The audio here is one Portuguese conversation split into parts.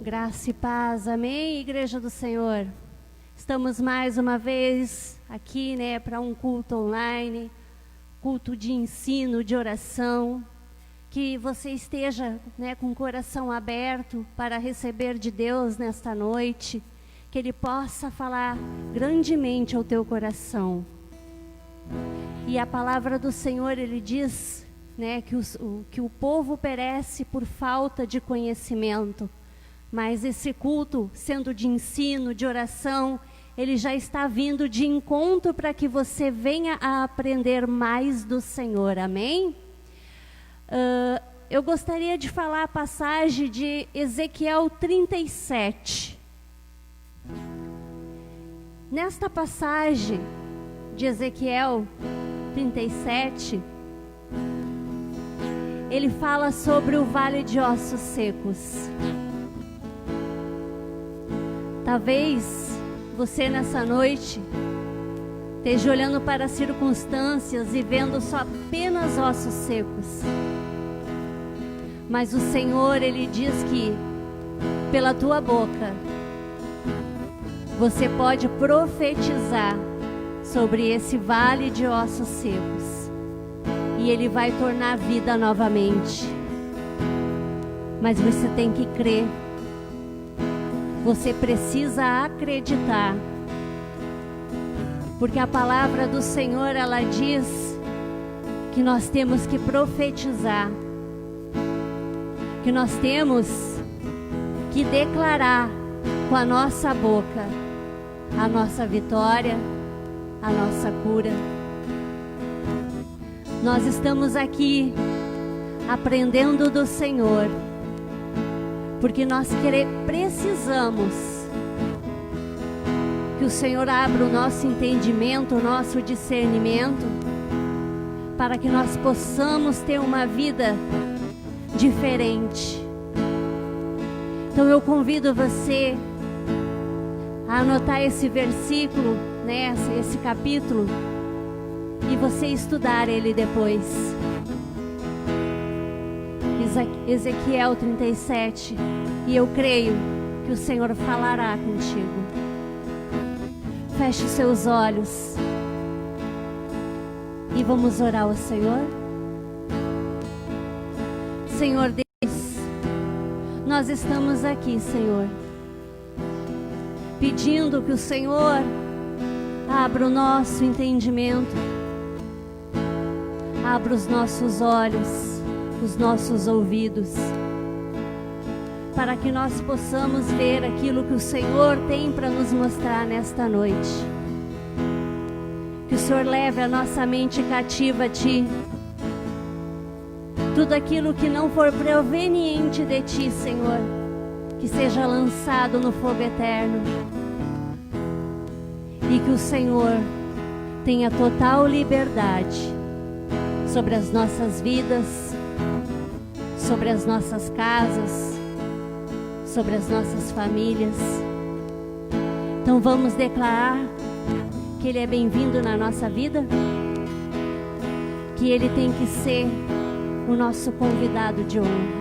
Graça e paz, amém, Igreja do Senhor. Estamos mais uma vez aqui, para um culto online, culto de ensino, de oração. Que você esteja, com o coração aberto para receber de Deus nesta noite, que Ele possa falar grandemente ao teu coração. E a palavra do Senhor, Ele diz, que o povo perece por falta de conhecimento. Mas esse culto, sendo de ensino, de oração, ele já está vindo de encontro para que você venha a aprender mais do Senhor, amém? Eu gostaria de falar a passagem de Ezequiel 37. Nesta passagem de Ezequiel 37, ele fala sobre o vale de ossos secos. Talvez você nessa noite esteja olhando para as circunstâncias e vendo só apenas ossos secos. Mas o Senhor, Ele diz que pela tua boca você pode profetizar sobre esse vale de ossos secos. E Ele vai tornar vida novamente. Mas você tem que crer. Você precisa acreditar, porque a palavra do Senhor, ela diz que nós temos que profetizar, que nós temos que declarar com a nossa boca a nossa vitória, a nossa cura. Nós estamos aqui aprendendo do Senhor, porque nós precisamos que o Senhor abra o nosso entendimento, o nosso discernimento, para que nós possamos ter uma vida diferente. Então eu convido você a anotar esse versículo, esse capítulo, e você estudar ele depois. Ezequiel 37, e eu creio que o Senhor falará contigo. Feche os seus olhos e vamos orar ao Senhor. Senhor Deus, nós estamos aqui, Senhor, pedindo que o Senhor abra o nosso entendimento, abra os nossos olhos, os nossos ouvidos, para que nós possamos ver aquilo que o Senhor tem para nos mostrar nesta noite. Que o Senhor leve a nossa mente cativa a Ti. Tudo aquilo que não for proveniente de Ti, Senhor, que seja lançado no fogo eterno. E que o Senhor tenha total liberdade sobre as nossas vidas, sobre as nossas casas, sobre as nossas famílias. Então vamos declarar que Ele é bem-vindo na nossa vida, que Ele tem que ser o nosso convidado de honra.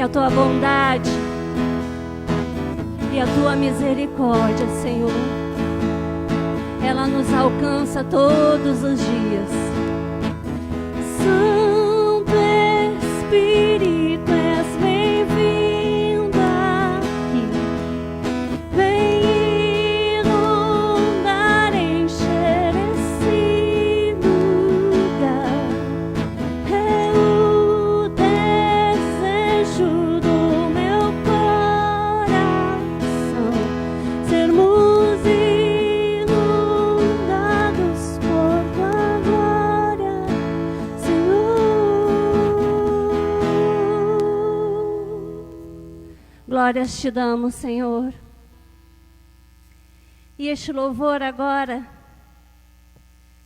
a tua bondade e a tua misericórdia, Senhor, ela nos alcança todos os dias. Santo Espírito, és bem-vindo aqui. Vem inundar, encher esse lugar. É o desejo do meu coração sermos inundados por tua glória, Senhor. Glórias te damos, Senhor. E este louvor agora,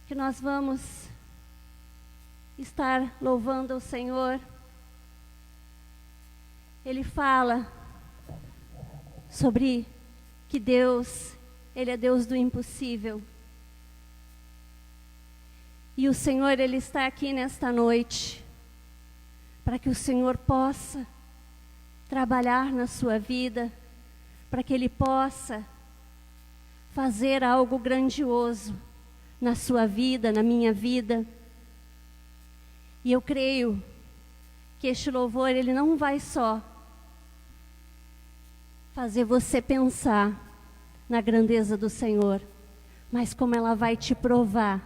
que nós vamos estar louvando o Senhor, ele fala sobre que Deus, ele é Deus do impossível. E o Senhor, ele está aqui nesta noite para que o Senhor possa trabalhar na sua vida, para que ele possa fazer algo grandioso na sua vida, na minha vida. E eu creio que este louvor, ele não vai só fazer você pensar na grandeza do Senhor, mas como ela vai te provar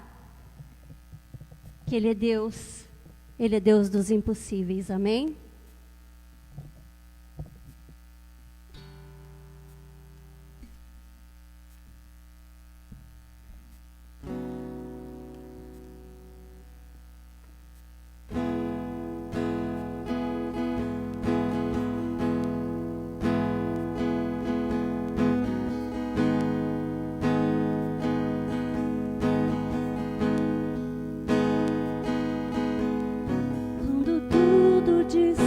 que ele é Deus dos impossíveis. Amém? Quando tudo diz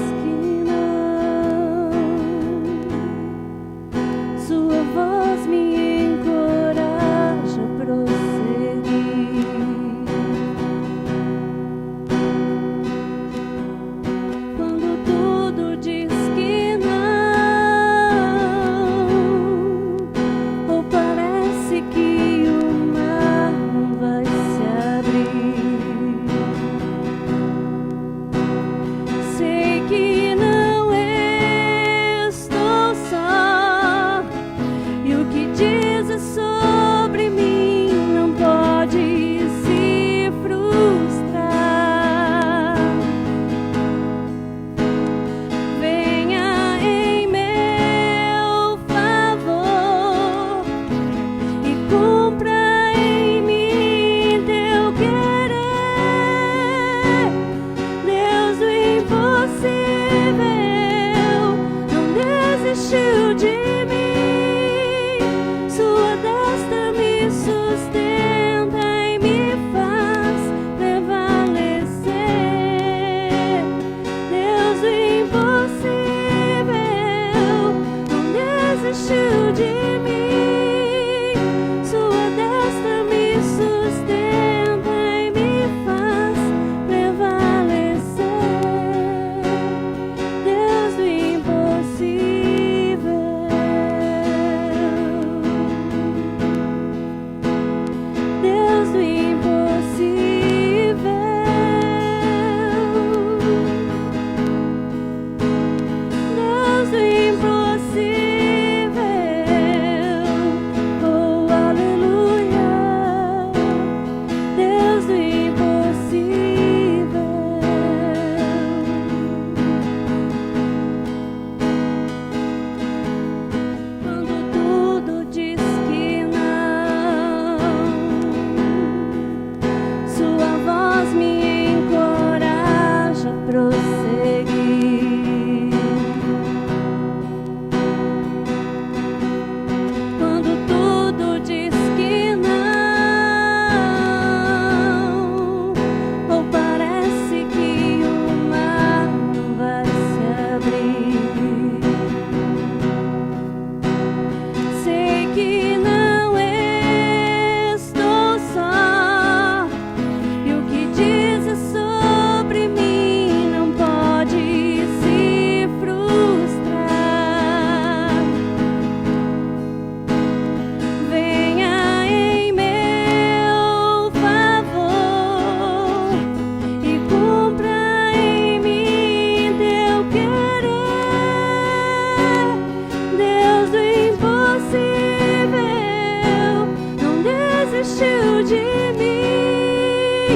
de mim,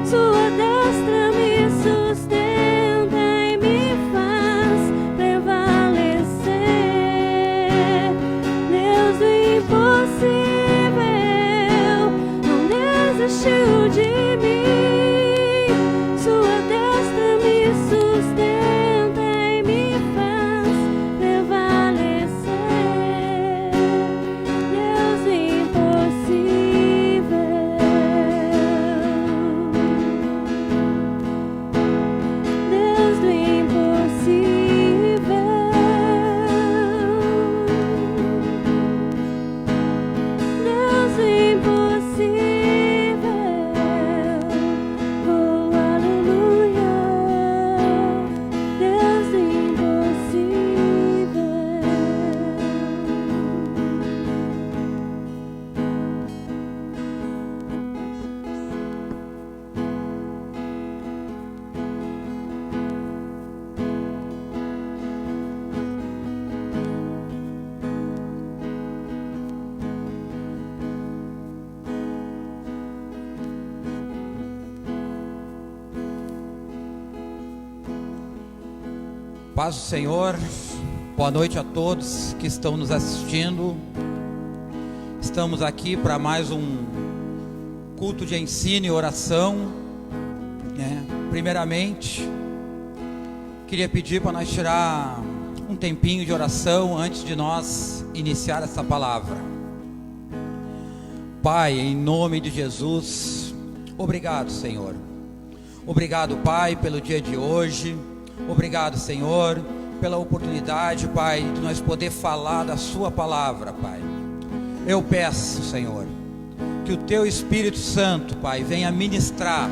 sua destra me sustenta e me faz prevalecer. Deus do impossível não desistiu de mim, sua destra me sustenta e me faz prevalecer. Deus do impossível, Deus do impossível, Deus do impossível. Oh, aleluia, Deus do impossível. Paz do Senhor, boa noite a todos que estão nos assistindo. Estamos aqui para mais um culto de ensino e oração, né? Primeiramente, queria pedir para nós tirar um tempinho de oração antes de nós iniciar essa palavra. Pai, em nome de Jesus, obrigado, Senhor. Obrigado, Pai, pelo dia de hoje. Obrigado, Senhor, pela oportunidade, Pai, de nós poder falar da sua palavra, Pai. Eu peço, Senhor, que o teu Espírito Santo, Pai, venha ministrar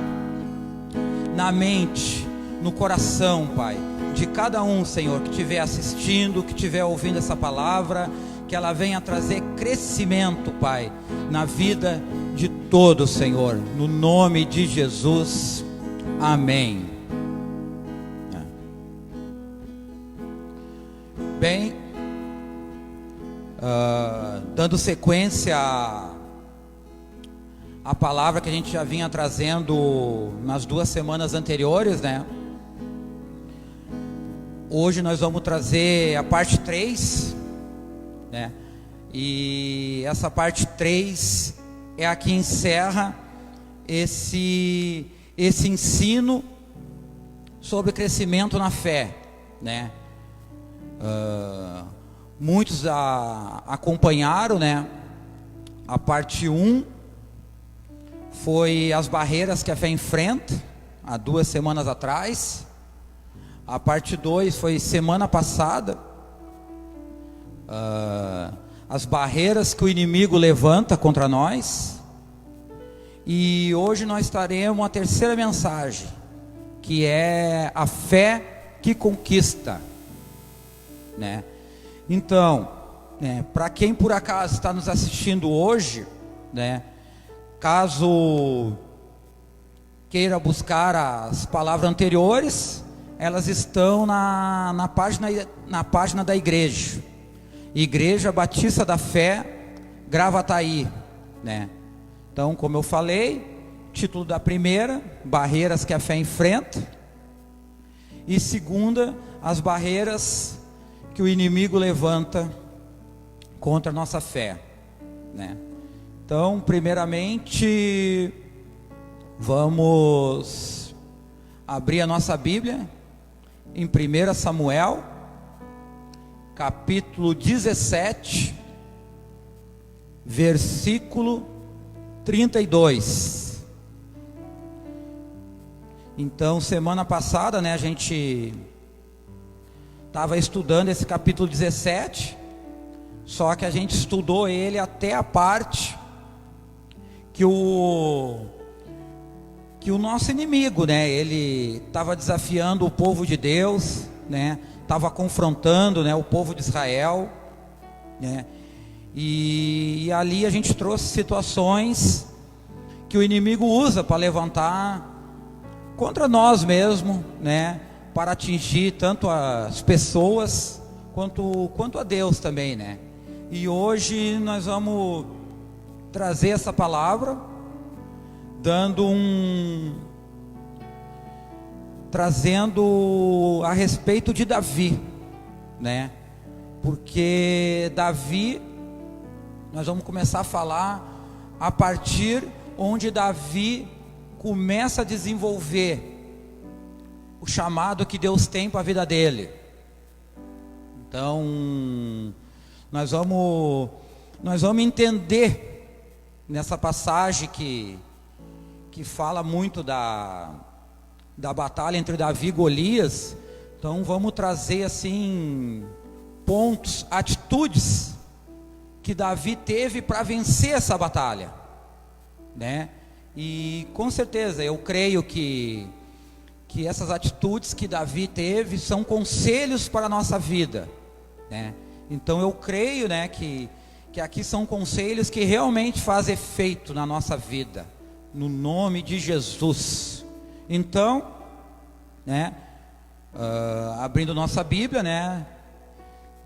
na mente, no coração, Pai, de cada um, Senhor, que estiver assistindo, que estiver ouvindo essa palavra, que ela venha trazer crescimento, Pai, na vida de todos, Senhor, no nome de Jesus, amém. Bem, dando sequência à palavra que a gente já vinha trazendo nas 2 semanas anteriores, né? Hoje nós vamos trazer a parte 3, né? E essa parte 3 é a que encerra esse ensino sobre crescimento na fé, né? Muitos acompanharam, né? A parte 1 foi as barreiras que a fé enfrenta, há 2 semanas atrás. A parte 2 foi semana passada, as barreiras que o inimigo levanta contra nós. E hoje nós estaremos a terceira mensagem, que é a fé que conquista, né? Então, né, para quem por acaso está nos assistindo hoje, né, caso queira buscar as palavras anteriores, elas estão na página da igreja, Igreja Batista da Fé, Gravataí, né? Então, como eu falei, título da primeira, barreiras que a fé enfrenta, e segunda, as barreiras que o inimigo levanta contra a nossa fé, né? Então, primeiramente, vamos abrir a nossa Bíblia em 1 Samuel, capítulo 17, versículo 32. Então, semana passada, né, a gente estava estudando esse capítulo 17, só que a gente estudou ele até a parte que o nosso inimigo, né, ele estava desafiando o povo de Deus, né, estava confrontando, né, o povo de Israel, né, e ali a gente trouxe situações que o inimigo usa para levantar contra nós mesmos, né, para atingir tanto as pessoas quanto a Deus também, né. E hoje nós vamos trazer essa palavra, trazendo a respeito de Davi, né? Porque Davi, nós vamos começar a falar a partir onde Davi começa a desenvolver o chamado que Deus tem para a vida dele. Então, nós vamos entender nessa passagem que fala muito da batalha entre Davi e Golias. Então vamos trazer assim pontos, atitudes que Davi teve para vencer essa batalha, né? E com certeza eu creio que essas atitudes que Davi teve são conselhos para a nossa vida, né? Então eu creio, né, que aqui são conselhos que realmente fazem efeito na nossa vida, no nome de Jesus. Então, né, abrindo nossa Bíblia, né,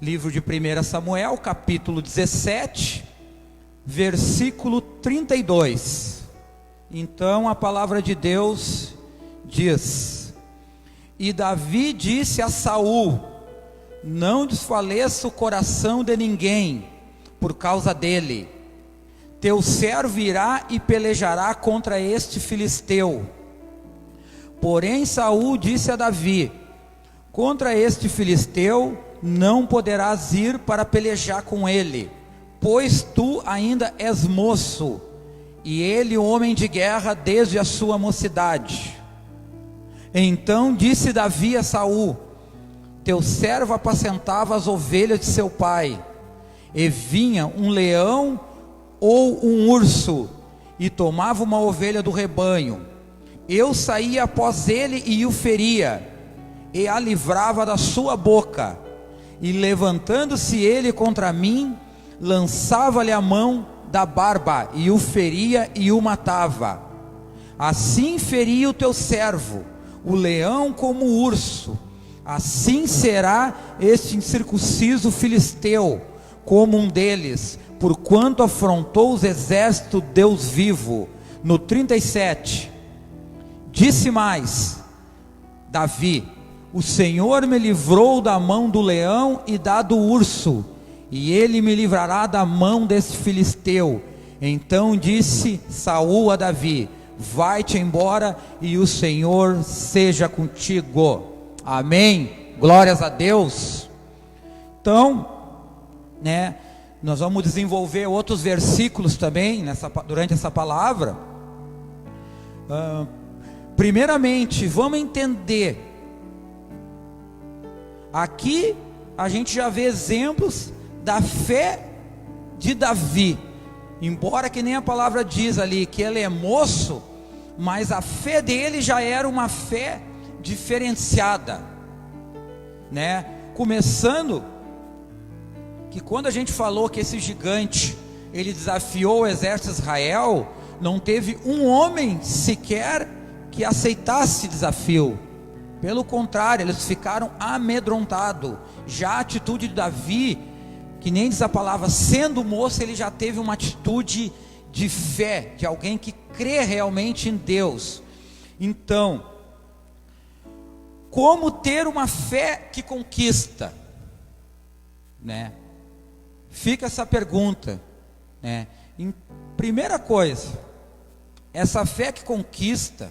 livro de 1 Samuel, capítulo 17, versículo 32. Então a palavra de Deus diz: E Davi disse a Saul: Não desfaleça o coração de ninguém por causa dele. Teu servo irá e pelejará contra este filisteu. Porém Saul disse a Davi: Contra este filisteu não poderás ir para pelejar com ele, pois tu ainda és moço, e ele homem de guerra desde a sua mocidade. Então disse Davi a Saul: Teu servo apacentava as ovelhas de seu pai, e vinha um leão ou um urso, e tomava uma ovelha do rebanho. Eu saía após ele e o feria, e a livrava da sua boca, e levantando-se ele contra mim, lançava-lhe a mão da barba, e o feria e o matava. Assim feria o teu servo, o leão como o urso. Assim será este incircunciso filisteu, como um deles, porquanto afrontou os exércitos do Deus vivo. No 37, disse mais Davi: O Senhor me livrou da mão do leão e da do urso, e ele me livrará da mão desse filisteu. Então disse Saul a Davi: Vai-te embora, e o Senhor seja contigo. Amém, glórias a Deus. Então, né, nós vamos desenvolver outros versículos também durante essa palavra. Primeiramente, vamos entender. Aqui a gente já vê exemplos da fé de Davi. Embora que nem a palavra diz ali que ele é moço, mas a fé dele já era uma fé diferenciada, né? Começando que quando a gente falou que esse gigante ele desafiou o exército de Israel, não teve um homem sequer que aceitasse desafio. Pelo contrário, eles ficaram amedrontados. Já a atitude de Davi, que nem diz a palavra, sendo moço, ele já teve uma atitude de fé, de alguém que crê realmente em Deus. Então, como ter uma fé que conquista, né? Fica essa pergunta, né? Primeira coisa, essa fé que conquista,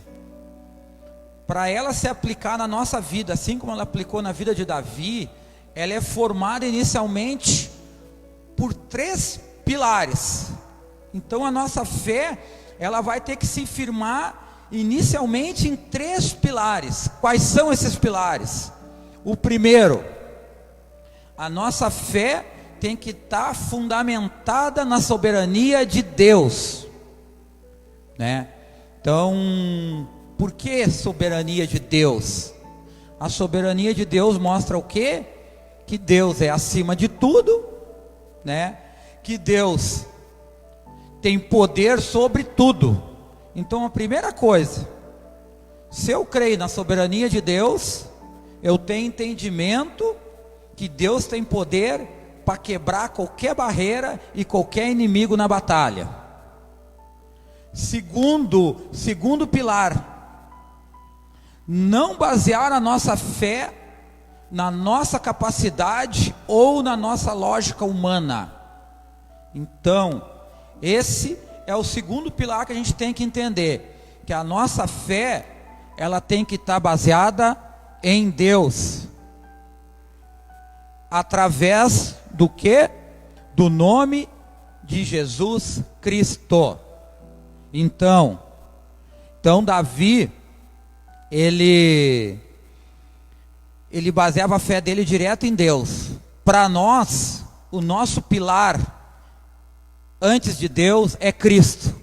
para ela se aplicar na nossa vida, assim como ela aplicou na vida de Davi, ela é formada inicialmente por 3 pilares. Então a nossa fé, ela vai ter que se firmar inicialmente em 3 pilares. Quais são esses pilares? O primeiro, a nossa fé tem que estar fundamentada na soberania de Deus, né? Então, por que soberania de Deus? A soberania de Deus mostra o quê? Que Deus é acima de tudo, né? Que Deus tem poder sobre tudo. Então a primeira coisa, se eu creio na soberania de Deus, eu tenho entendimento que Deus tem poder para quebrar qualquer barreira e qualquer inimigo na batalha. Segundo pilar, não basear a nossa fé na nossa capacidade ou na nossa lógica humana. Então, esse é o segundo pilar que a gente tem que entender, que a nossa fé, ela tem que estar baseada em Deus. Através do quê? Do nome de Jesus Cristo. Então Davi, ele baseava a fé dele direto em Deus. Para nós, o nosso pilar antes de Deus é Cristo.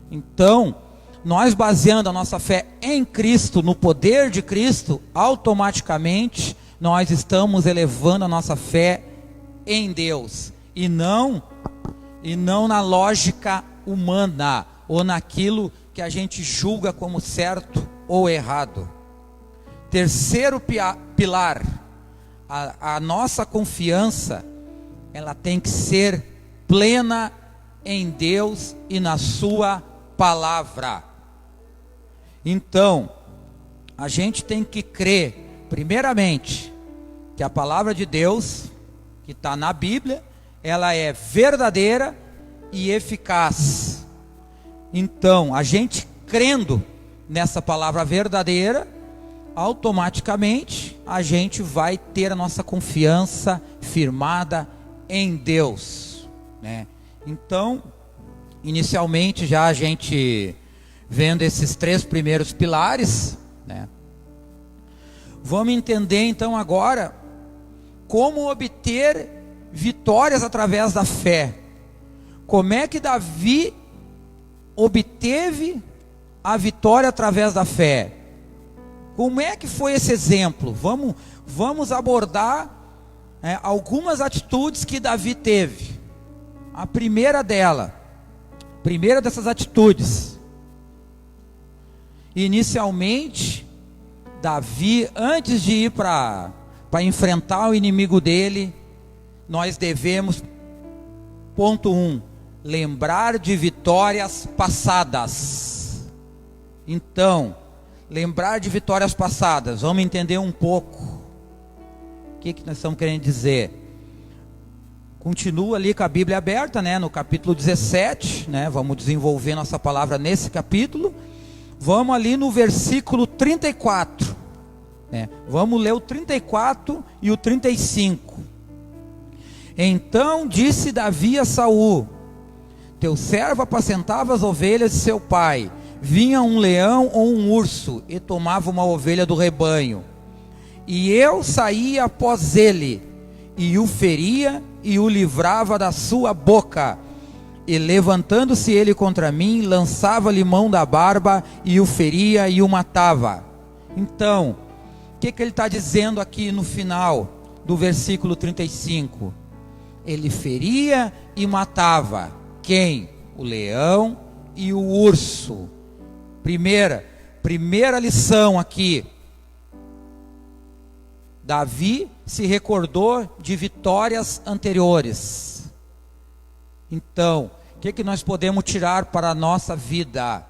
Então, nós baseando a nossa fé em Cristo, no poder de Cristo, automaticamente nós estamos elevando a nossa fé em Deus, e não na lógica humana, ou naquilo que a gente julga como certo ou errado. Terceiro pilar, a nossa confiança, ela tem que ser plena em Deus e na sua palavra. Então, a gente tem que crer, primeiramente, que a palavra de Deus, que está na Bíblia, ela é verdadeira e eficaz. Então, a gente crendo nessa palavra verdadeira, automaticamente a gente vai ter a nossa confiança firmada em Deus, né? Então, inicialmente já a gente vendo esses 3 primeiros pilares, né? Vamos entender então agora como obter vitórias através da fé. Como é que Davi obteve a vitória através da fé? Como é que foi esse exemplo? Vamos abordar algumas atitudes que Davi teve. A primeira dessas atitudes. Inicialmente, Davi, antes de ir para enfrentar o inimigo dele, nós devemos, ponto 1, lembrar de vitórias passadas. Então, lembrar de vitórias passadas, vamos entender um pouco o que nós estamos querendo dizer. Continua ali com a Bíblia aberta, né, no capítulo 17, né, vamos desenvolver nossa palavra nesse capítulo. Vamos ali no versículo 34, né, vamos ler o 34 e o 35. Então disse Davi a Saul: teu servo apacentava as ovelhas de seu pai. Vinha um leão ou um urso e tomava uma ovelha do rebanho, e eu saía após ele, e o feria e o livrava da sua boca. E levantando-se ele contra mim, lançava-lhe mão da barba, e o feria e o matava. Então, o que ele está dizendo aqui no final do versículo 35? Ele feria e matava. Quem? O leão e o urso. Primeira lição aqui. Davi se recordou de vitórias anteriores. Então, o que nós podemos tirar para a nossa vida?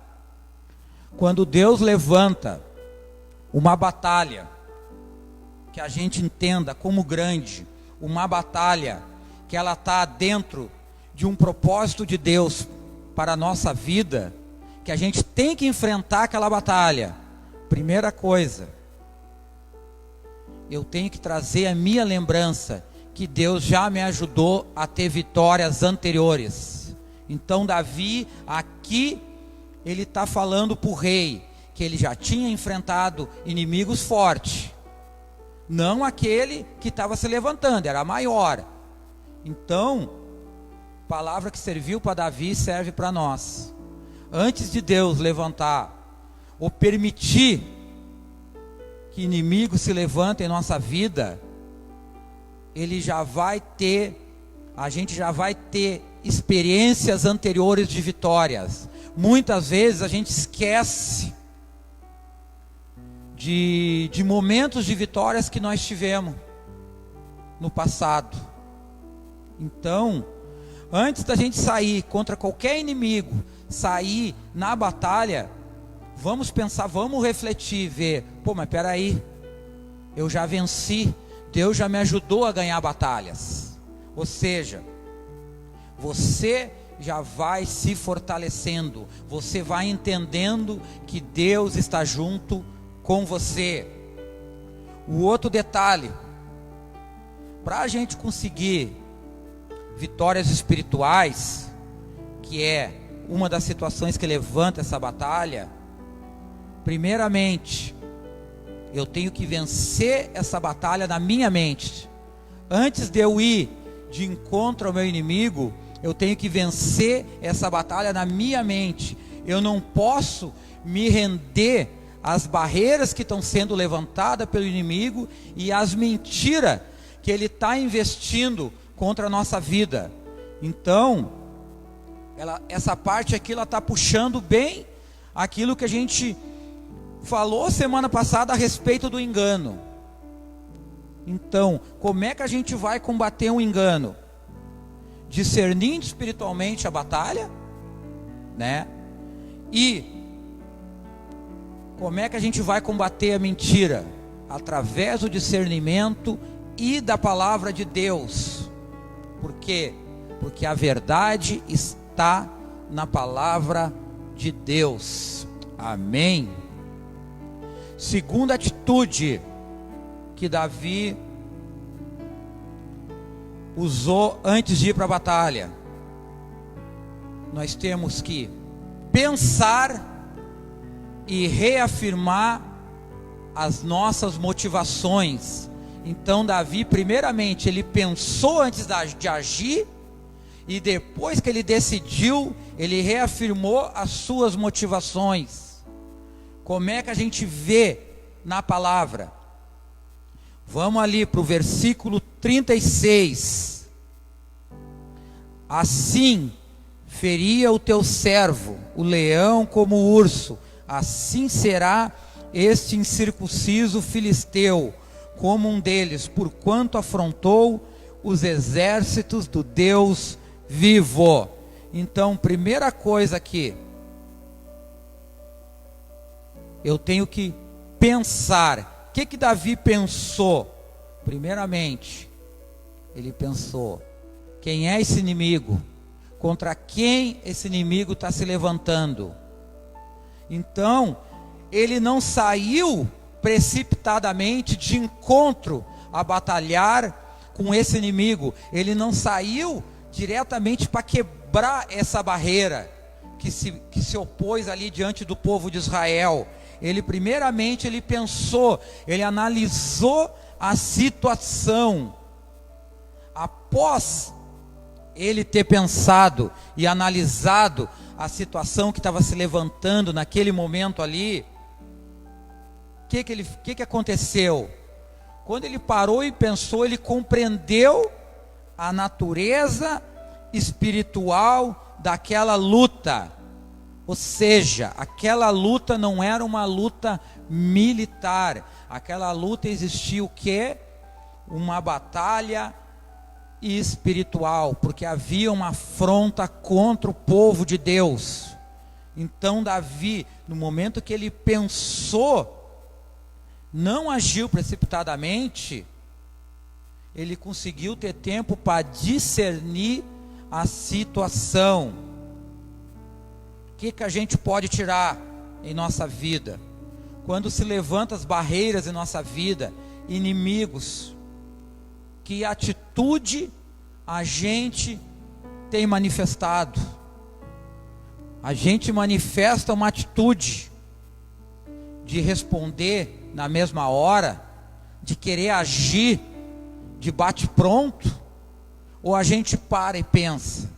Quando Deus levanta uma batalha, que a gente entenda como grande, uma batalha que ela está dentro de um propósito de Deus para a nossa vida, que a gente tem que enfrentar aquela batalha. Primeira coisa, eu tenho que trazer a minha lembrança que Deus já me ajudou a ter vitórias anteriores. Então Davi aqui, ele está falando para o rei que ele já tinha enfrentado inimigos fortes, não aquele que estava se levantando, era maior. Então, a palavra que serviu para Davi serve para nós. Antes de Deus levantar ou permitir que inimigos se levantem em nossa vida, a gente já vai ter experiências anteriores de vitórias. Muitas vezes a gente esquece de momentos de vitórias que nós tivemos no passado. Então, antes da gente sair contra qualquer inimigo, sair na batalha, vamos pensar, vamos refletir, ver, mas peraí, eu já venci, Deus já me ajudou a ganhar batalhas. Ou seja, você já vai se fortalecendo, você vai entendendo que Deus está junto com você. O outro detalhe, para a gente conseguir vitórias espirituais, que é uma das situações que levanta essa batalha, primeiramente, eu tenho que vencer essa batalha na minha mente. Antes de eu ir de encontro ao meu inimigo, eu tenho que vencer essa batalha na minha mente. Eu não posso me render às barreiras que estão sendo levantadas pelo inimigo e às mentiras que ele está investindo contra a nossa vida. Então, essa parte aqui, ela está puxando bem aquilo que a gente falou semana passada a respeito do engano. Então, como é que a gente vai combater um engano? Discernindo espiritualmente a batalha, né? E como é que a gente vai combater a mentira? Através do discernimento e da palavra de Deus. Por quê? Porque a verdade está na palavra de Deus. Amém? Segunda atitude que Davi usou antes de ir para a batalha. Nós temos que pensar e reafirmar as nossas motivações. Então Davi, primeiramente, ele pensou antes de agir, e depois que ele decidiu, ele reafirmou as suas motivações. Como é que a gente vê na palavra? Vamos ali para o versículo 36. Assim feria o teu servo, o leão como o urso, assim será este incircunciso filisteu, como um deles, porquanto afrontou os exércitos do Deus vivo. Então, primeira coisa aqui, eu tenho que pensar. O que Davi pensou? Primeiramente, ele pensou: quem é esse inimigo? Contra quem esse inimigo está se levantando? Então, ele não saiu precipitadamente de encontro a batalhar com esse inimigo. Ele não saiu diretamente para quebrar essa barreira que se opôs ali diante do povo de Israel. Ele primeiramente, ele pensou, ele analisou a situação. Após ele ter pensado e analisado a situação que estava se levantando naquele momento ali, o que aconteceu? Quando ele parou e pensou, ele compreendeu a natureza espiritual daquela luta. Ou seja, aquela luta não era uma luta militar. Aquela luta existia o quê? Uma batalha espiritual, porque havia uma afronta contra o povo de Deus. Então Davi, no momento que ele pensou, não agiu precipitadamente, ele conseguiu ter tempo para discernir a situação. O que a gente pode tirar em nossa vida? Quando se levantam as barreiras em nossa vida, inimigos, que atitude a gente tem manifestado? A gente manifesta uma atitude de responder na mesma hora, de querer agir de bate-pronto, ou a gente para e pensa?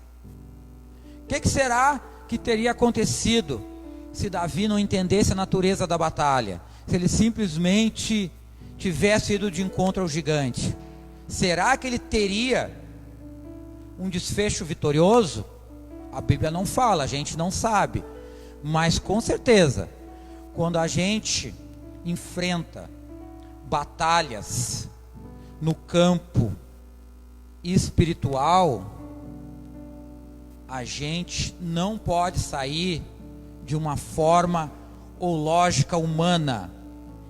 O que será que teria acontecido se Davi não entendesse a natureza da batalha? Se ele simplesmente tivesse ido de encontro ao gigante? Será que ele teria um desfecho vitorioso? A Bíblia não fala, a gente não sabe. Mas com certeza, quando a gente enfrenta batalhas no campo espiritual, a gente não pode sair de uma forma ou lógica humana,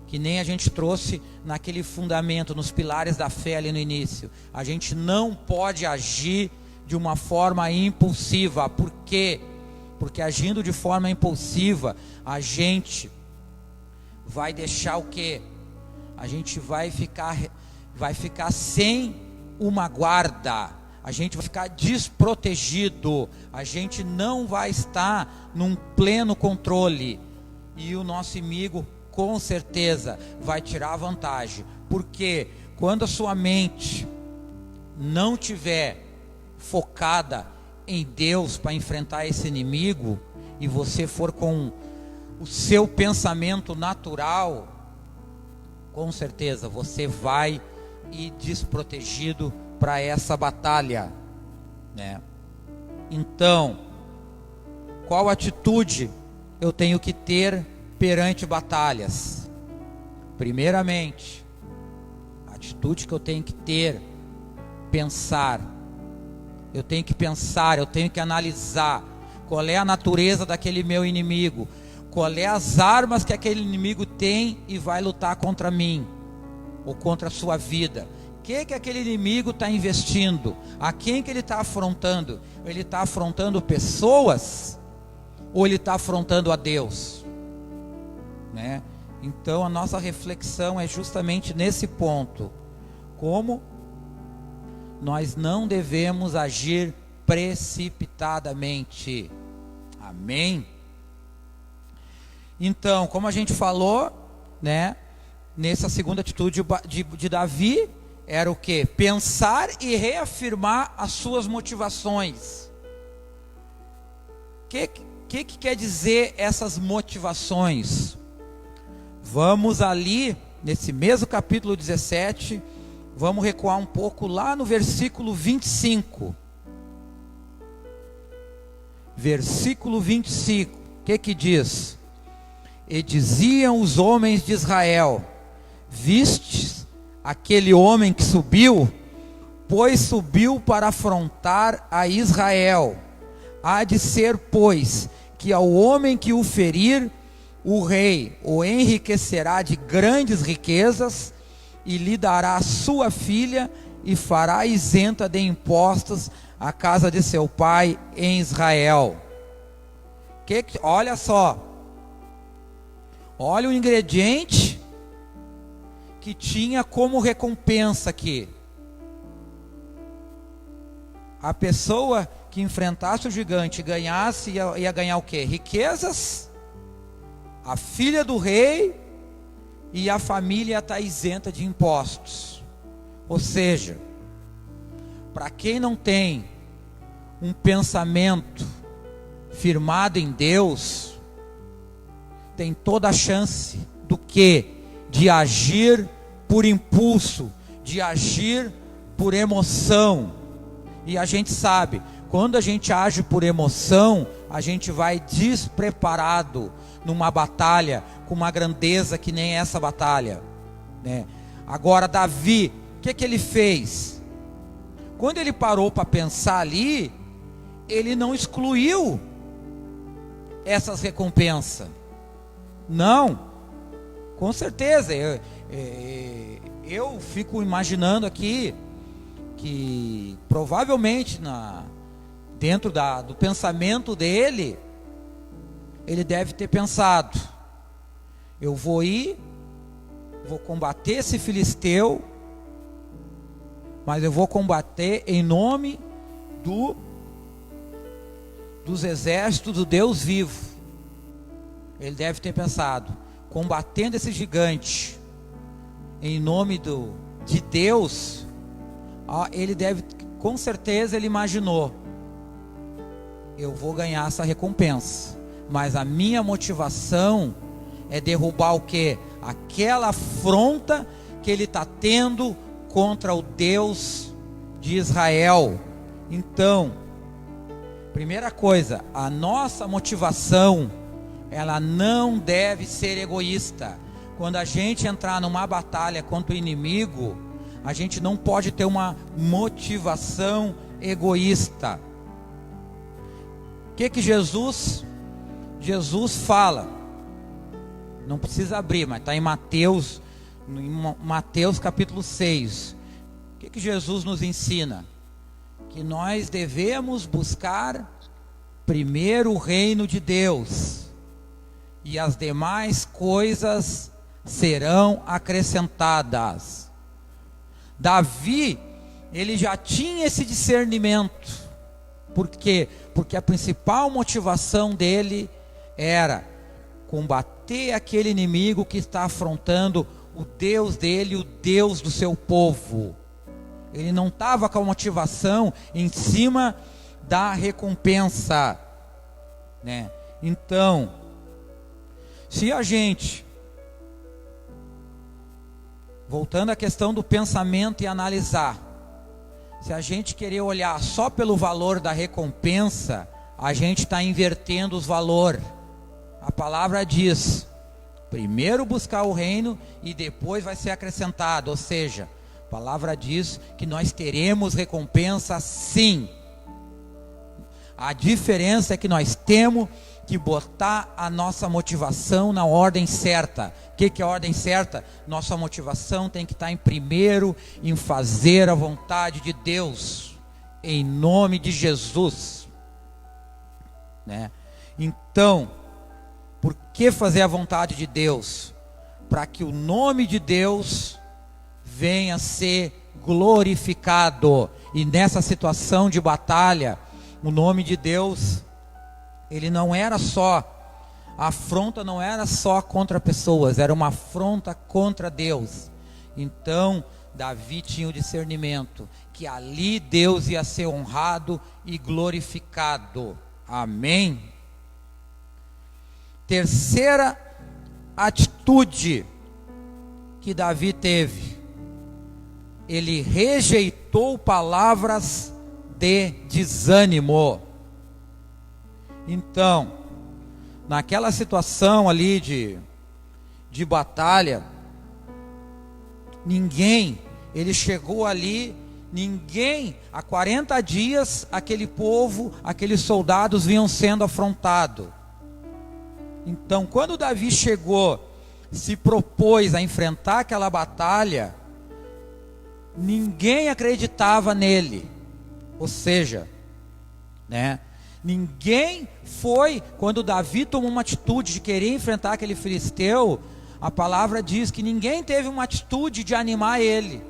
que nem a gente trouxe naquele fundamento, nos pilares da fé ali no início. A gente não pode agir de uma forma impulsiva. Por quê? Porque agindo de forma impulsiva, a gente vai deixar o quê? A gente vai ficar sem uma guarda, a gente vai ficar desprotegido, a gente não vai estar num pleno controle, e o nosso inimigo com certeza vai tirar vantagem, porque quando a sua mente não tiver focada em Deus para enfrentar esse inimigo, e você for com o seu pensamento natural, com certeza você vai ir desprotegido para essa batalha, né? Então, qual atitude eu tenho que ter perante batalhas? Primeiramente, a atitude que eu tenho que ter, pensar. Eu tenho que pensar, eu tenho que analisar qual é a natureza daquele meu inimigo, qual é as armas que aquele inimigo tem e vai lutar contra mim, ou contra a sua vida. O que aquele inimigo está investindo? A quem que ele está afrontando? Ele está afrontando pessoas? Ou ele está afrontando a Deus? Né? Então a nossa reflexão é justamente nesse ponto. Como nós não devemos agir precipitadamente. Amém? Então, como a gente falou, né, nessa segunda atitude de Davi, era o quê? Pensar e reafirmar as suas motivações. O que quer dizer essas motivações? Vamos ali, nesse mesmo capítulo 17, vamos recuar um pouco lá no versículo 25. Versículo 25, o que diz? E diziam os homens de Israel: vistes aquele homem que subiu? Pois subiu para afrontar a Israel. Há de ser, pois, que ao homem que o ferir, o rei o enriquecerá de grandes riquezas, e lhe dará sua filha, e fará isenta de impostos a casa de seu pai em Israel. Olha só, olha o ingrediente que tinha como recompensa aqui. A pessoa que enfrentasse o gigante e ganhasse, ia ganhar o quê? Riquezas, a filha do rei, e a família está isenta de impostos. Ou seja, para quem não tem um pensamento firmado em Deus, tem toda a chance do quê? De agir por impulso, de agir por emoção. E a gente sabe, quando a gente age por emoção, a gente vai despreparado numa batalha com uma grandeza que nem essa batalha, né? Agora Davi, o que ele fez? Quando ele parou para pensar ali, ele não excluiu essas recompensas. Não, com certeza. Eu fico imaginando aqui que provavelmente dentro do pensamento dele, ele deve ter pensado: eu vou combater esse filisteu, mas eu vou combater em nome dos exércitos do Deus vivo. Ele deve ter pensado, combatendo esse gigante em nome de Deus, ele deve, com certeza ele imaginou: eu vou ganhar essa recompensa, mas a minha motivação é derrubar o quê? Aquela afronta que ele está tendo contra o Deus de Israel. Então, primeira coisa, a nossa motivação, ela não deve ser egoísta. Quando a gente entrar numa batalha contra o inimigo, a gente não pode ter uma motivação egoísta. O que Jesus fala? Não precisa abrir, mas está em Mateus capítulo 6. O que Jesus nos ensina? Que nós devemos buscar primeiro o reino de Deus, e as demais coisas serão acrescentadas. Davi, ele já tinha esse discernimento. Por quê? Porque a principal motivação dele era combater aquele inimigo que está afrontando o Deus dele, o Deus do seu povo. Ele não estava com a motivação em cima da recompensa, né? Então, se a gente, voltando à questão do pensamento e analisar, se a gente querer olhar só pelo valor da recompensa, a gente está invertendo os valores. A palavra diz: primeiro buscar o reino e depois vai ser acrescentado. Ou seja, a palavra diz que nós teremos recompensa sim. A diferença é que nós temos que botar a nossa motivação na ordem certa. O que é a ordem certa? Nossa motivação tem que estar em primeiro, em fazer a vontade de Deus, em nome de Jesus, né? Então, por que fazer a vontade de Deus? Para que o nome de Deus venha a ser glorificado. E nessa situação de batalha, o nome de Deus, ele não era só, a afronta não era só contra pessoas, era uma afronta contra Deus. Então Davi tinha o discernimento que ali Deus ia ser honrado e glorificado. Amém? Terceira atitude que Davi teve: ele rejeitou palavras de desânimo. Então, naquela situação ali de batalha, ele chegou ali, há 40 dias, aquele povo, aqueles soldados vinham sendo afrontados. Então, quando Davi chegou, se propôs a enfrentar aquela batalha, ninguém acreditava nele. Ou seja, né? Ninguém foi, quando Davi tomou uma atitude de querer enfrentar aquele filisteu, a palavra diz que ninguém teve uma atitude de animar ele.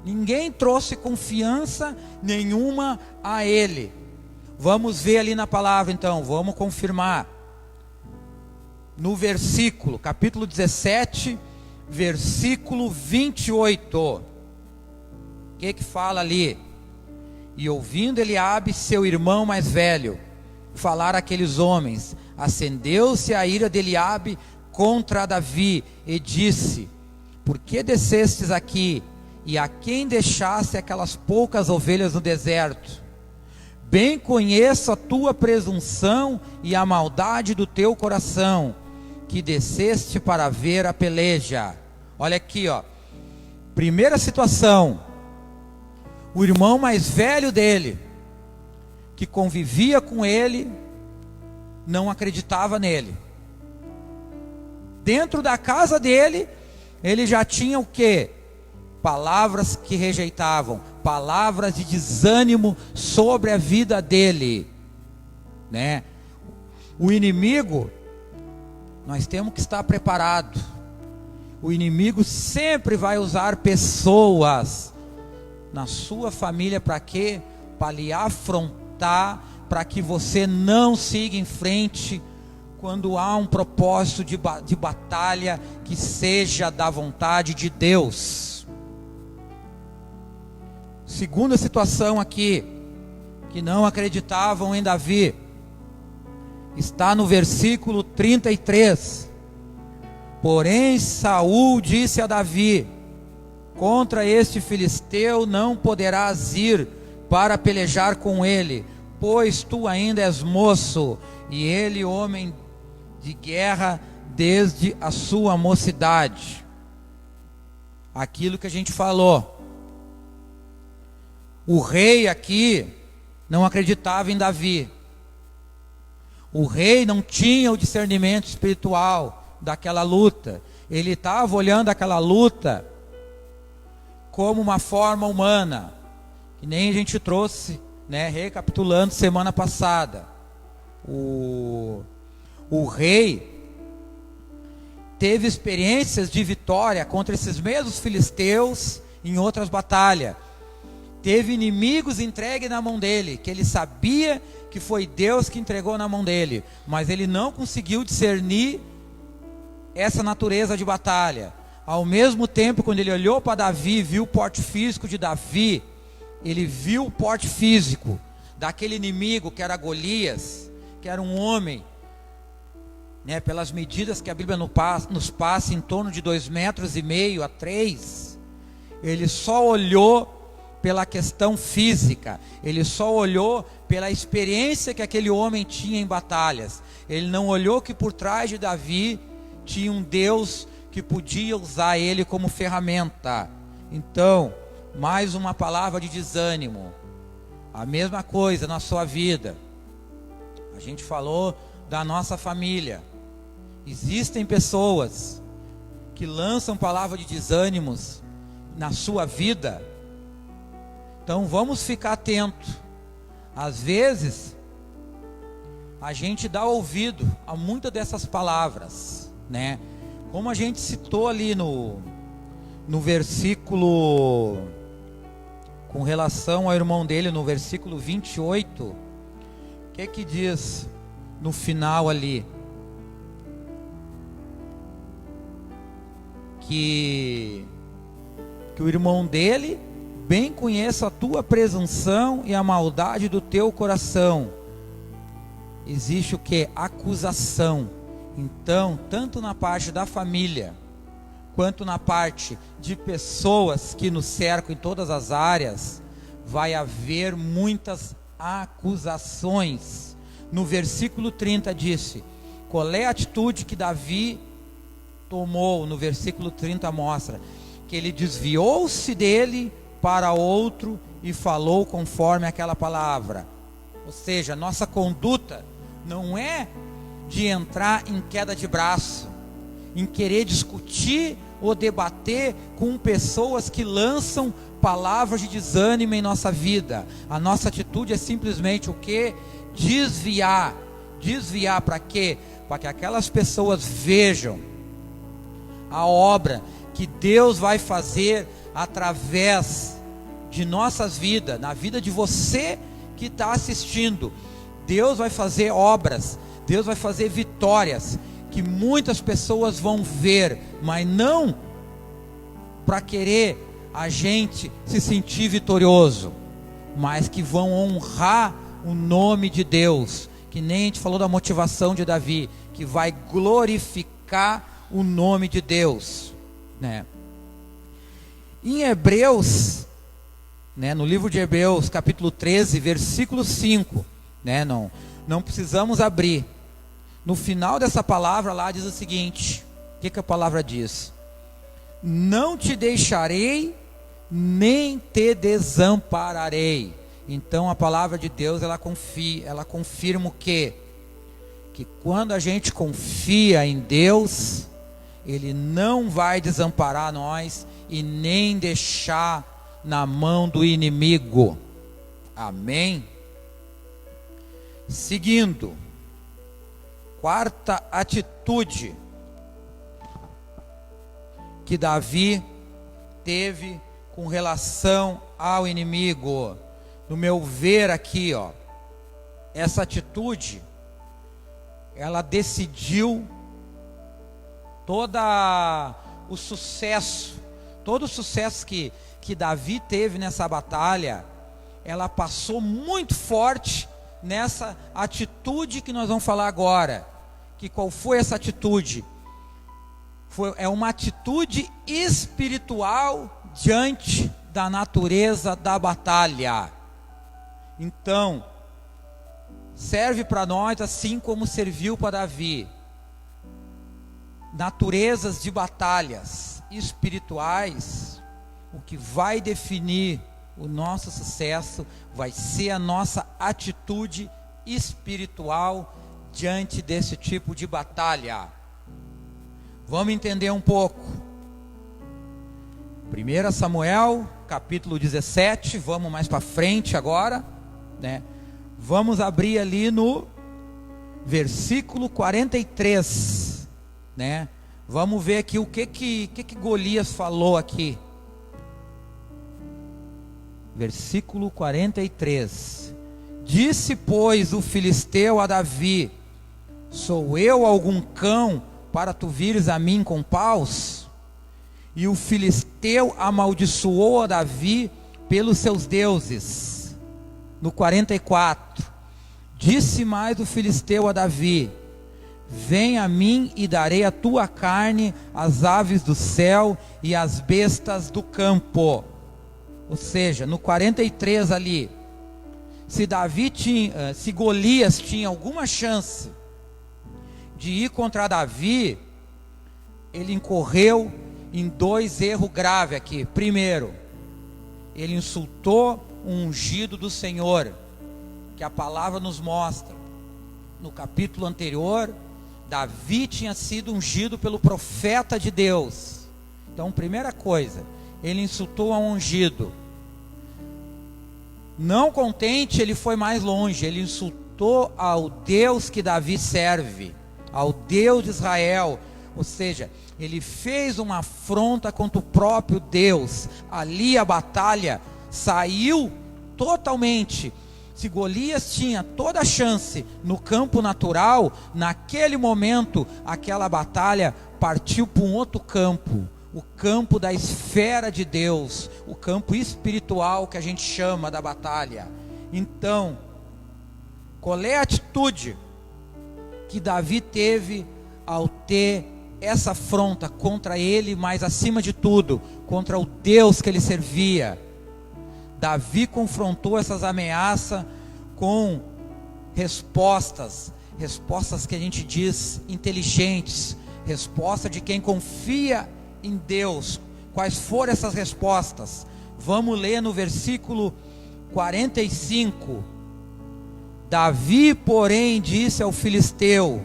Ninguém trouxe confiança nenhuma a ele. Vamos ver ali na palavra então, vamos confirmar. No versículo, capítulo 17, versículo 28. O que fala ali? E ouvindo Eliabe, seu irmão mais velho, falar àqueles homens, acendeu-se a ira de Eliabe contra Davi, e disse: por que descestes aqui, e a quem deixaste aquelas poucas ovelhas no deserto? Bem conheço a tua presunção e a maldade do teu coração, que desceste para ver a peleja. Olha aqui, ó. Primeira situação: o irmão mais velho dele, que convivia com ele, não acreditava nele. Dentro da casa dele, ele já tinha o quê? Palavras que rejeitavam, palavras de desânimo sobre a vida dele, né? O inimigo, nós temos que estar preparados. O inimigo sempre vai usar pessoas na sua família para quê? Para lhe afrontar, para que você não siga em frente quando há um propósito de batalha que seja da vontade de Deus. Segunda situação aqui, que não acreditavam em Davi, está no versículo 33. Porém Saul disse a Davi: contra este filisteu não poderás ir para pelejar com ele, pois tu ainda és moço, e ele homem de guerra desde a sua mocidade. Aquilo que a gente falou. O rei aqui não acreditava em Davi. O rei não tinha o discernimento espiritual daquela luta. Ele estava olhando aquela luta como uma forma humana, que nem a gente trouxe, né, recapitulando semana passada. O rei teve experiências de vitória contra esses mesmos filisteus em outras batalhas. Teve inimigos entregues na mão dele, que ele sabia que foi Deus que entregou na mão dele, mas ele não conseguiu discernir essa natureza de batalha. Ao mesmo tempo, quando ele olhou para Davi, viu o porte físico de Davi, ele viu o porte físico daquele inimigo que era Golias, que era um homem, né, pelas medidas que a Bíblia nos passa, em torno de 2,5 metros a 3. Ele só olhou pela questão física, ele só olhou pela experiência que aquele homem tinha em batalhas. Ele não olhou que por trás de Davi tinha um Deus que podia usar ele como ferramenta. Então, mais uma palavra de desânimo. A mesma coisa na sua vida. A gente falou da nossa família. Existem pessoas que lançam palavra de desânimos na sua vida. Então vamos ficar atentos. Às vezes a gente dá ouvido a muitas dessas palavras, né? Como a gente citou ali no versículo, com relação ao irmão dele, no versículo 28, o que diz no final ali? Que o irmão dele bem conheça a tua presunção e a maldade do teu coração. Existe o que? Acusação. Então, tanto na parte da família, quanto na parte de pessoas que nos cercam em todas as áreas, vai haver muitas acusações. No versículo 30 disse, qual é a atitude que Davi tomou? No versículo 30 mostra que ele desviou-se dele para outro e falou conforme aquela palavra. Ou seja, nossa conduta não é de entrar em queda de braço, em querer discutir ou debater com pessoas que lançam palavras de desânimo em nossa vida. A nossa atitude é simplesmente o que? Desviar. Desviar para quê? Para que aquelas pessoas vejam a obra que Deus vai fazer através de nossas vidas, na vida de você que está assistindo. Deus vai fazer obras, Deus vai fazer vitórias, que muitas pessoas vão ver, mas não para querer a gente se sentir vitorioso, mas que vão honrar o nome de Deus, que nem a gente falou da motivação de Davi, que vai glorificar o nome de Deus, né? Em Hebreus, né, no livro de Hebreus, capítulo 13, versículo 5, né, não precisamos abrir. No final dessa palavra lá diz o seguinte, o que a palavra diz? Não te deixarei, nem te desampararei. Então a palavra de Deus, ela confirma o quê? Que quando a gente confia em Deus, Ele não vai desamparar nós e nem deixar na mão do inimigo. Amém? Seguindo, quarta atitude que Davi teve com relação ao inimigo. No meu ver aqui, ó, essa atitude, ela decidiu todo o sucesso que Davi teve nessa batalha. Ela passou muito forte nessa atitude que nós vamos falar agora. Que qual foi essa atitude? É uma atitude espiritual diante da natureza da batalha. Então, serve para nós assim como serviu para Davi. Naturezas de batalhas espirituais, o que vai definir o nosso sucesso vai ser a nossa atitude espiritual diante desse tipo de batalha? Vamos entender um pouco. 1 Samuel, capítulo 17, vamos mais para frente agora, né? Vamos abrir ali no versículo 43, né? Vamos ver aqui o que Golias falou aqui. Versículo 43. Disse, pois, o filisteu a Davi: sou eu algum cão para tu vires a mim com paus? E o filisteu amaldiçoou a Davi pelos seus deuses. No 44. Disse mais o filisteu a Davi: vem a mim e darei a tua carne às aves do céu e às bestas do campo. Ou seja, no 43 ali, se Golias tinha alguma chance de ir contra Davi, ele incorreu em 2 erros graves aqui. Primeiro, ele insultou o ungido do Senhor, que a palavra nos mostra. No capítulo anterior, Davi tinha sido ungido pelo profeta de Deus. Então, primeira coisa, ele insultou ao ungido. Não contente, ele foi mais longe, ele insultou ao Deus que Davi serve, ao Deus de Israel. Ou seja, ele fez uma afronta contra o próprio Deus. Ali a batalha saiu totalmente. Se Golias tinha toda a chance no campo natural, naquele momento, aquela batalha partiu para um outro campo. O campo da esfera de Deus, o campo espiritual que a gente chama da batalha. Então, qual é a atitude que Davi teve ao ter essa afronta contra ele, mas acima de tudo, contra o Deus que ele servia? Davi confrontou essas ameaças com respostas que a gente diz inteligentes, resposta de quem confia em Deus. Quais foram essas respostas? Vamos ler no versículo 45. Davi, porém, disse ao filisteu: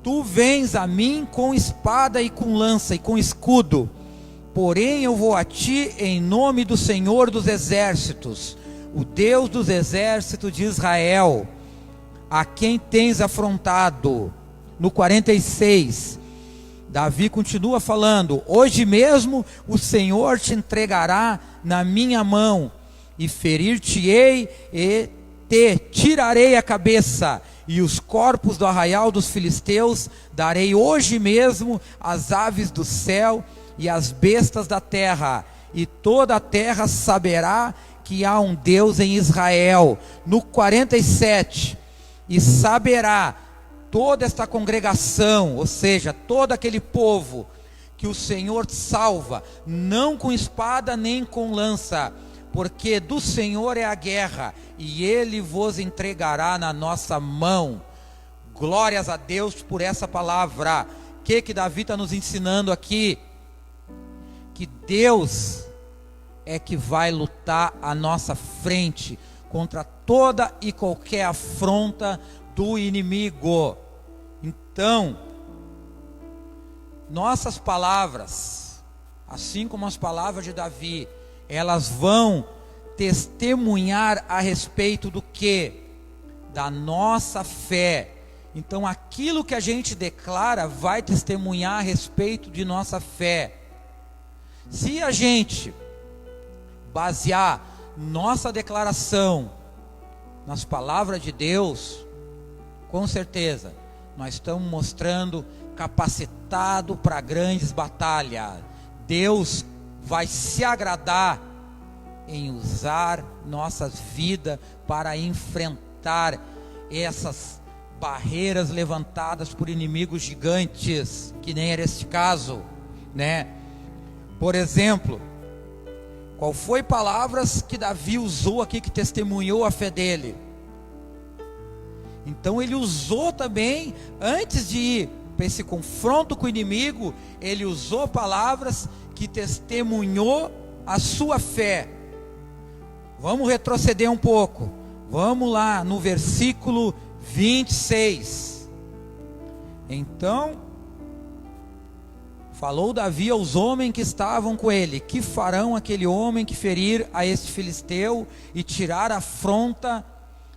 tu vens a mim com espada e com lança e com escudo, porém eu vou a ti em nome do Senhor dos exércitos, o Deus dos exércitos de Israel, a quem tens afrontado. No 46, Davi continua falando: hoje mesmo o Senhor te entregará na minha mão, e ferir-te-ei e te tirarei a cabeça, e os corpos do arraial dos filisteus darei hoje mesmo às aves do céu e às bestas da terra, e toda a terra saberá que há um Deus em Israel. No 47, e saberá toda esta congregação, ou seja, todo aquele povo, que o Senhor salva, não com espada nem com lança, porque do Senhor é a guerra, e Ele vos entregará na nossa mão. Glórias a Deus por essa palavra. O que Davi está nos ensinando aqui? Que Deus é que vai lutar à nossa frente, contra toda e qualquer afronta do inimigo. Então, nossas palavras, assim como as palavras de Davi, elas vão testemunhar a respeito do que? Da nossa fé. Então, aquilo que a gente declara vai testemunhar a respeito de nossa fé. Se a gente basear nossa declaração nas palavras de Deus, com certeza nós estamos mostrando capacitado para grandes batalhas. Deus vai se agradar em usar nossas vidas para enfrentar essas barreiras levantadas por inimigos gigantes, que nem era este caso, né? Por exemplo, qual foi palavras que Davi usou aqui que testemunhou a fé dele? Então ele usou também, antes de ir para esse confronto com o inimigo, ele usou palavras que testemunhou a sua fé. Vamos retroceder um pouco. Vamos lá no versículo 26. Então falou Davi aos homens que estavam com ele: que farão aquele homem que ferir a este filisteu e tirar a afronta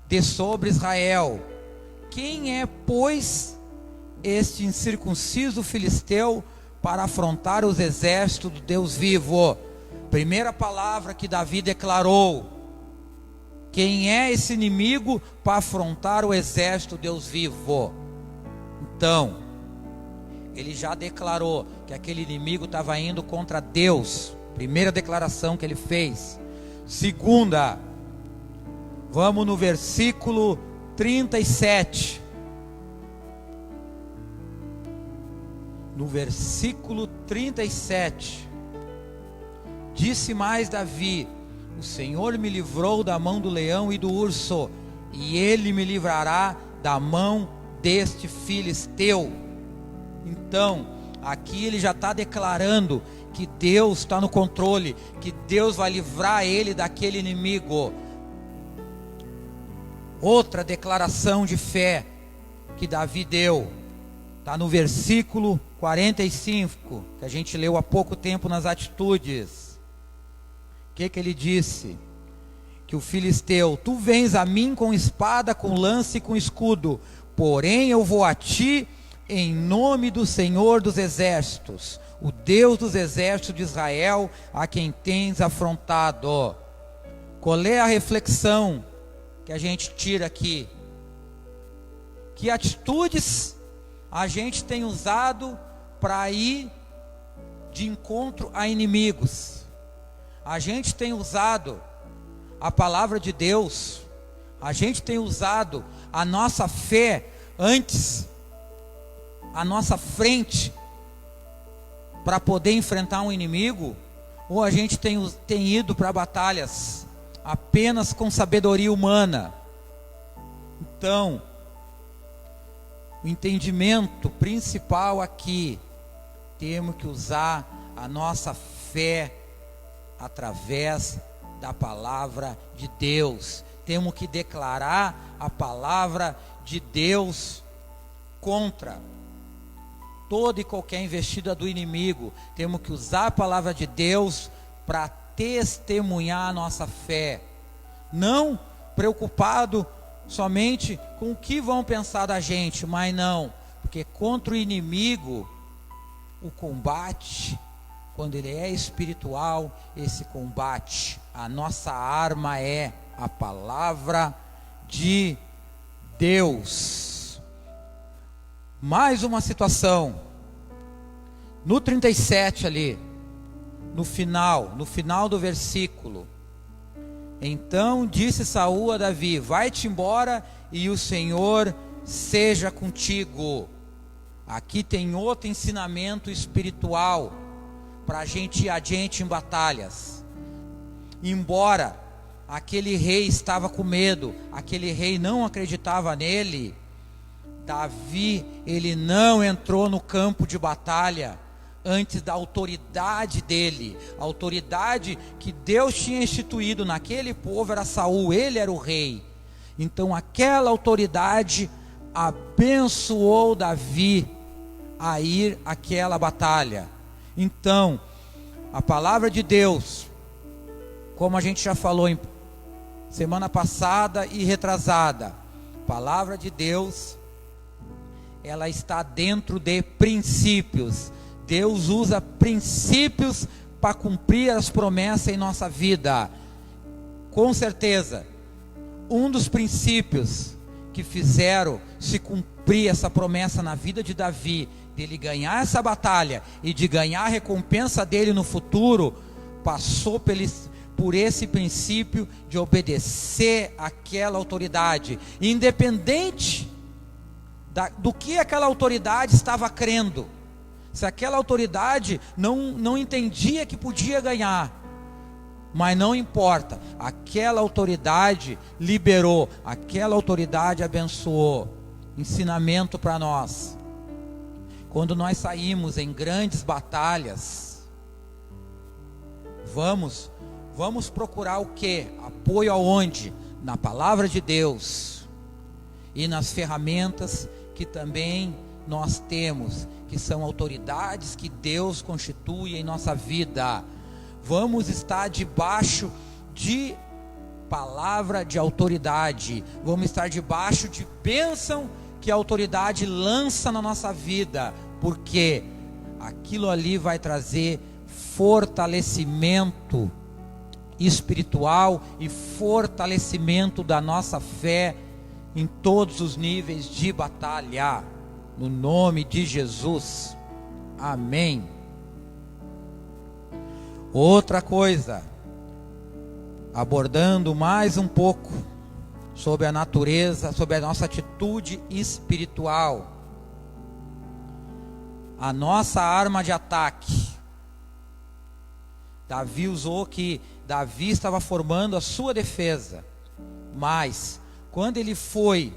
de sobre Israel? Quem é, pois, este incircunciso filisteu para afrontar os exércitos do Deus vivo? Primeira palavra que Davi declarou: quem é esse inimigo para afrontar o exército do Deus vivo? Então, ele já declarou que aquele inimigo estava indo contra Deus. Primeira declaração que ele fez. Segunda, vamos no versículo 37. No versículo 37, disse mais Davi: o Senhor me livrou da mão do leão e do urso, e ele me livrará da mão deste filisteu. Então, aqui ele já está declarando que Deus está no controle, que Deus vai livrar ele daquele inimigo. Outra declaração de fé que Davi deu está no versículo 45, que a gente leu há pouco tempo nas atitudes. O que ele disse? Que o filisteu: tu vens a mim com espada, com lança e com escudo, porém eu vou a ti em nome do Senhor dos exércitos, o Deus dos exércitos de Israel, a quem tens afrontado. Qual é a reflexão que a gente tira aqui? Que atitudes a gente tem usado para ir de encontro a inimigos? A gente tem usado a palavra de Deus, a gente tem usado a nossa fé antes, a nossa frente, para poder enfrentar um inimigo? Ou a gente tem ido para batalhas apenas com sabedoria humana? Então, o entendimento principal aqui: temos que usar a nossa fé através da palavra de Deus. Temos que declarar a palavra de Deus contra toda e qualquer investida do inimigo. Temos que usar a palavra de Deus para testemunhar a nossa fé, não preocupado somente com o que vão pensar da gente, mas não, porque contra o inimigo, o combate, quando ele é espiritual, esse combate, a nossa arma é a palavra de Deus. Mais uma situação, no 37 ali, no final do versículo: então disse Saul a Davi: vai-te embora e o Senhor seja contigo. Aqui tem outro ensinamento espiritual para a gente ir adiante em batalhas. Embora aquele rei estava com medo, aquele rei não acreditava nele, Davi, ele não entrou no campo de batalha antes da autoridade dele. A autoridade que Deus tinha instituído naquele povo era Saul, ele era o rei. Então aquela autoridade abençoou Davi a ir àquela batalha. Então, a palavra de Deus, como a gente já falou em semana passada e retrasada, a palavra de Deus, ela está dentro de princípios. Deus usa princípios para cumprir as promessas em nossa vida. Com certeza, um dos princípios que fizeram se cumprir essa promessa na vida de Davi, dele ganhar essa batalha e de ganhar a recompensa dele no futuro, passou por esse princípio de obedecer àquela autoridade, independente do que aquela autoridade estava crendo. Se aquela autoridade não entendia que podia ganhar, mas não importa, aquela autoridade liberou, aquela autoridade abençoou. Ensinamento para nós: quando nós saímos em grandes batalhas, vamos procurar o quê? Apoio aonde? Na palavra de Deus. e nas ferramentas que também nós temos, que são autoridades que Deus constitui em nossa vida. Vamos estar debaixo de palavra de autoridade, vamos estar debaixo de bênção que a autoridade lança na nossa vida, porque aquilo ali vai trazer fortalecimento espiritual e fortalecimento da nossa fé em todos os níveis de batalha, no nome de Jesus, amém. Outra coisa, abordando mais um pouco sobre a natureza, sobre a nossa atitude espiritual, a nossa arma de ataque. Davi usou que Davi estava formando a sua defesa, mas quando ele foi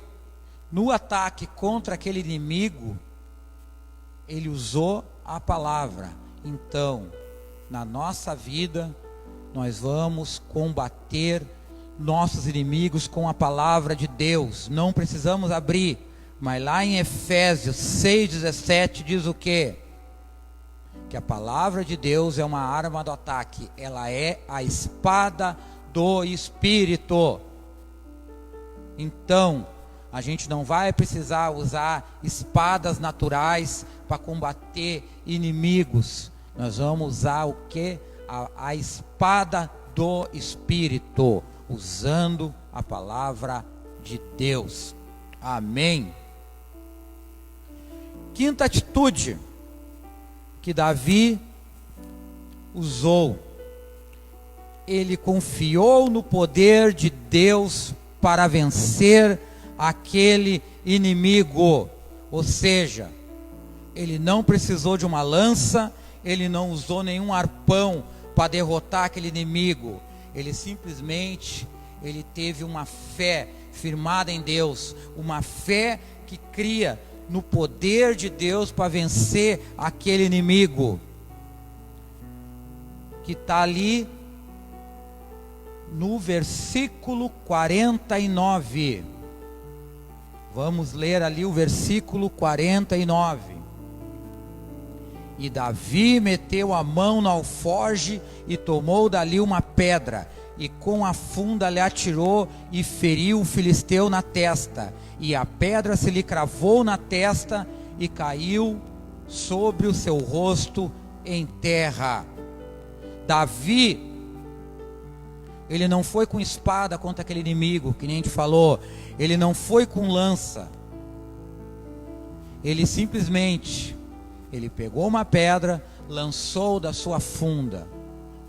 no ataque contra aquele inimigo, ele usou a palavra. Então, na nossa vida, nós vamos combater nossos inimigos com a palavra de Deus. Não precisamos abrir, mas lá em Efésios 6,17 diz o quê? Que a palavra de Deus é uma arma do ataque, ela é a espada do Espírito. Então, a gente não vai precisar usar espadas naturais para combater inimigos. Nós vamos usar o que? A espada do Espírito, usando a palavra de Deus. Amém. Quinta atitude que Davi usou: ele confiou no poder de Deus para vencer aquele inimigo. Ou seja, ele não precisou de uma lança, ele não usou nenhum arpão para derrotar aquele inimigo. Ele simplesmente, ele teve uma fé firmada em Deus, uma fé que cria no poder de Deus para vencer aquele inimigo, que está ali no versículo 49. Vamos ler ali o versículo 49. E Davi meteu a mão no alforje e tomou dali uma pedra, e com a funda lhe atirou e feriu o filisteu na testa, e a pedra se lhe cravou na testa e caiu sobre o seu rosto em terra. Davi, ele não foi com espada contra aquele inimigo, que nem a gente falou, ele não foi com lança, ele simplesmente, ele pegou uma pedra, lançou da sua funda,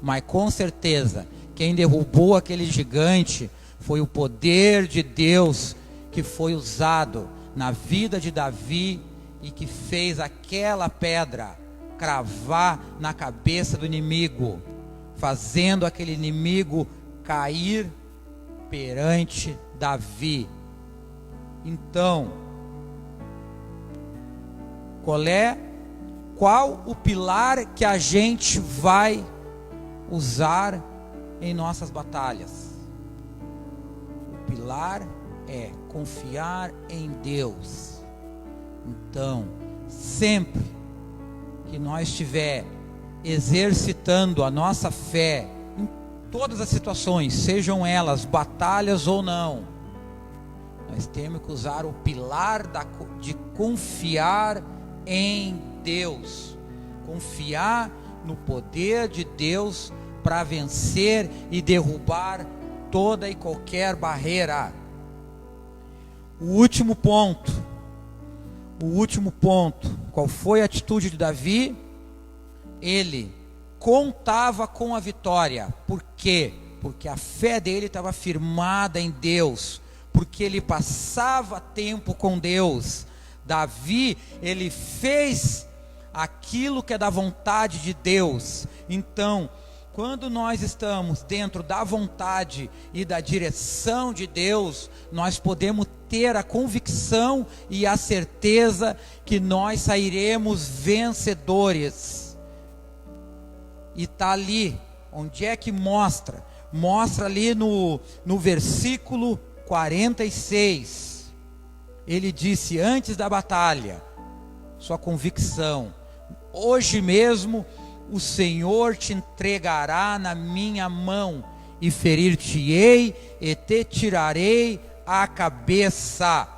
mas com certeza, quem derrubou aquele gigante foi o poder de Deus que foi usado na vida de Davi e que fez aquela pedra cravar na cabeça do inimigo, fazendo aquele inimigo cair perante Davi. Então, qual o pilar que a gente vai usar em nossas batalhas? O pilar é confiar em Deus. Então, sempre que nós estiver exercitando a nossa fé em todas as situações, sejam elas batalhas ou não, nós temos que usar o pilar de confiar em Deus, confiar no poder de Deus para vencer e derrubar toda e qualquer barreira. O último ponto, qual foi a atitude de Davi? Ele contava com a vitória. Por quê? Porque a fé dele estava firmada em Deus, porque ele passava tempo com Deus. Davi, ele fez aquilo que é da vontade de Deus. Então, quando nós estamos dentro da vontade e da direção de Deus, nós podemos ter a convicção e a certeza que nós sairemos vencedores. E está ali, onde é que mostra? Mostra ali no versículo 46. ele disse antes da batalha, sua convicção: hoje mesmo o Senhor te entregará na minha mão, e ferir-te-ei e te tirarei a cabeça.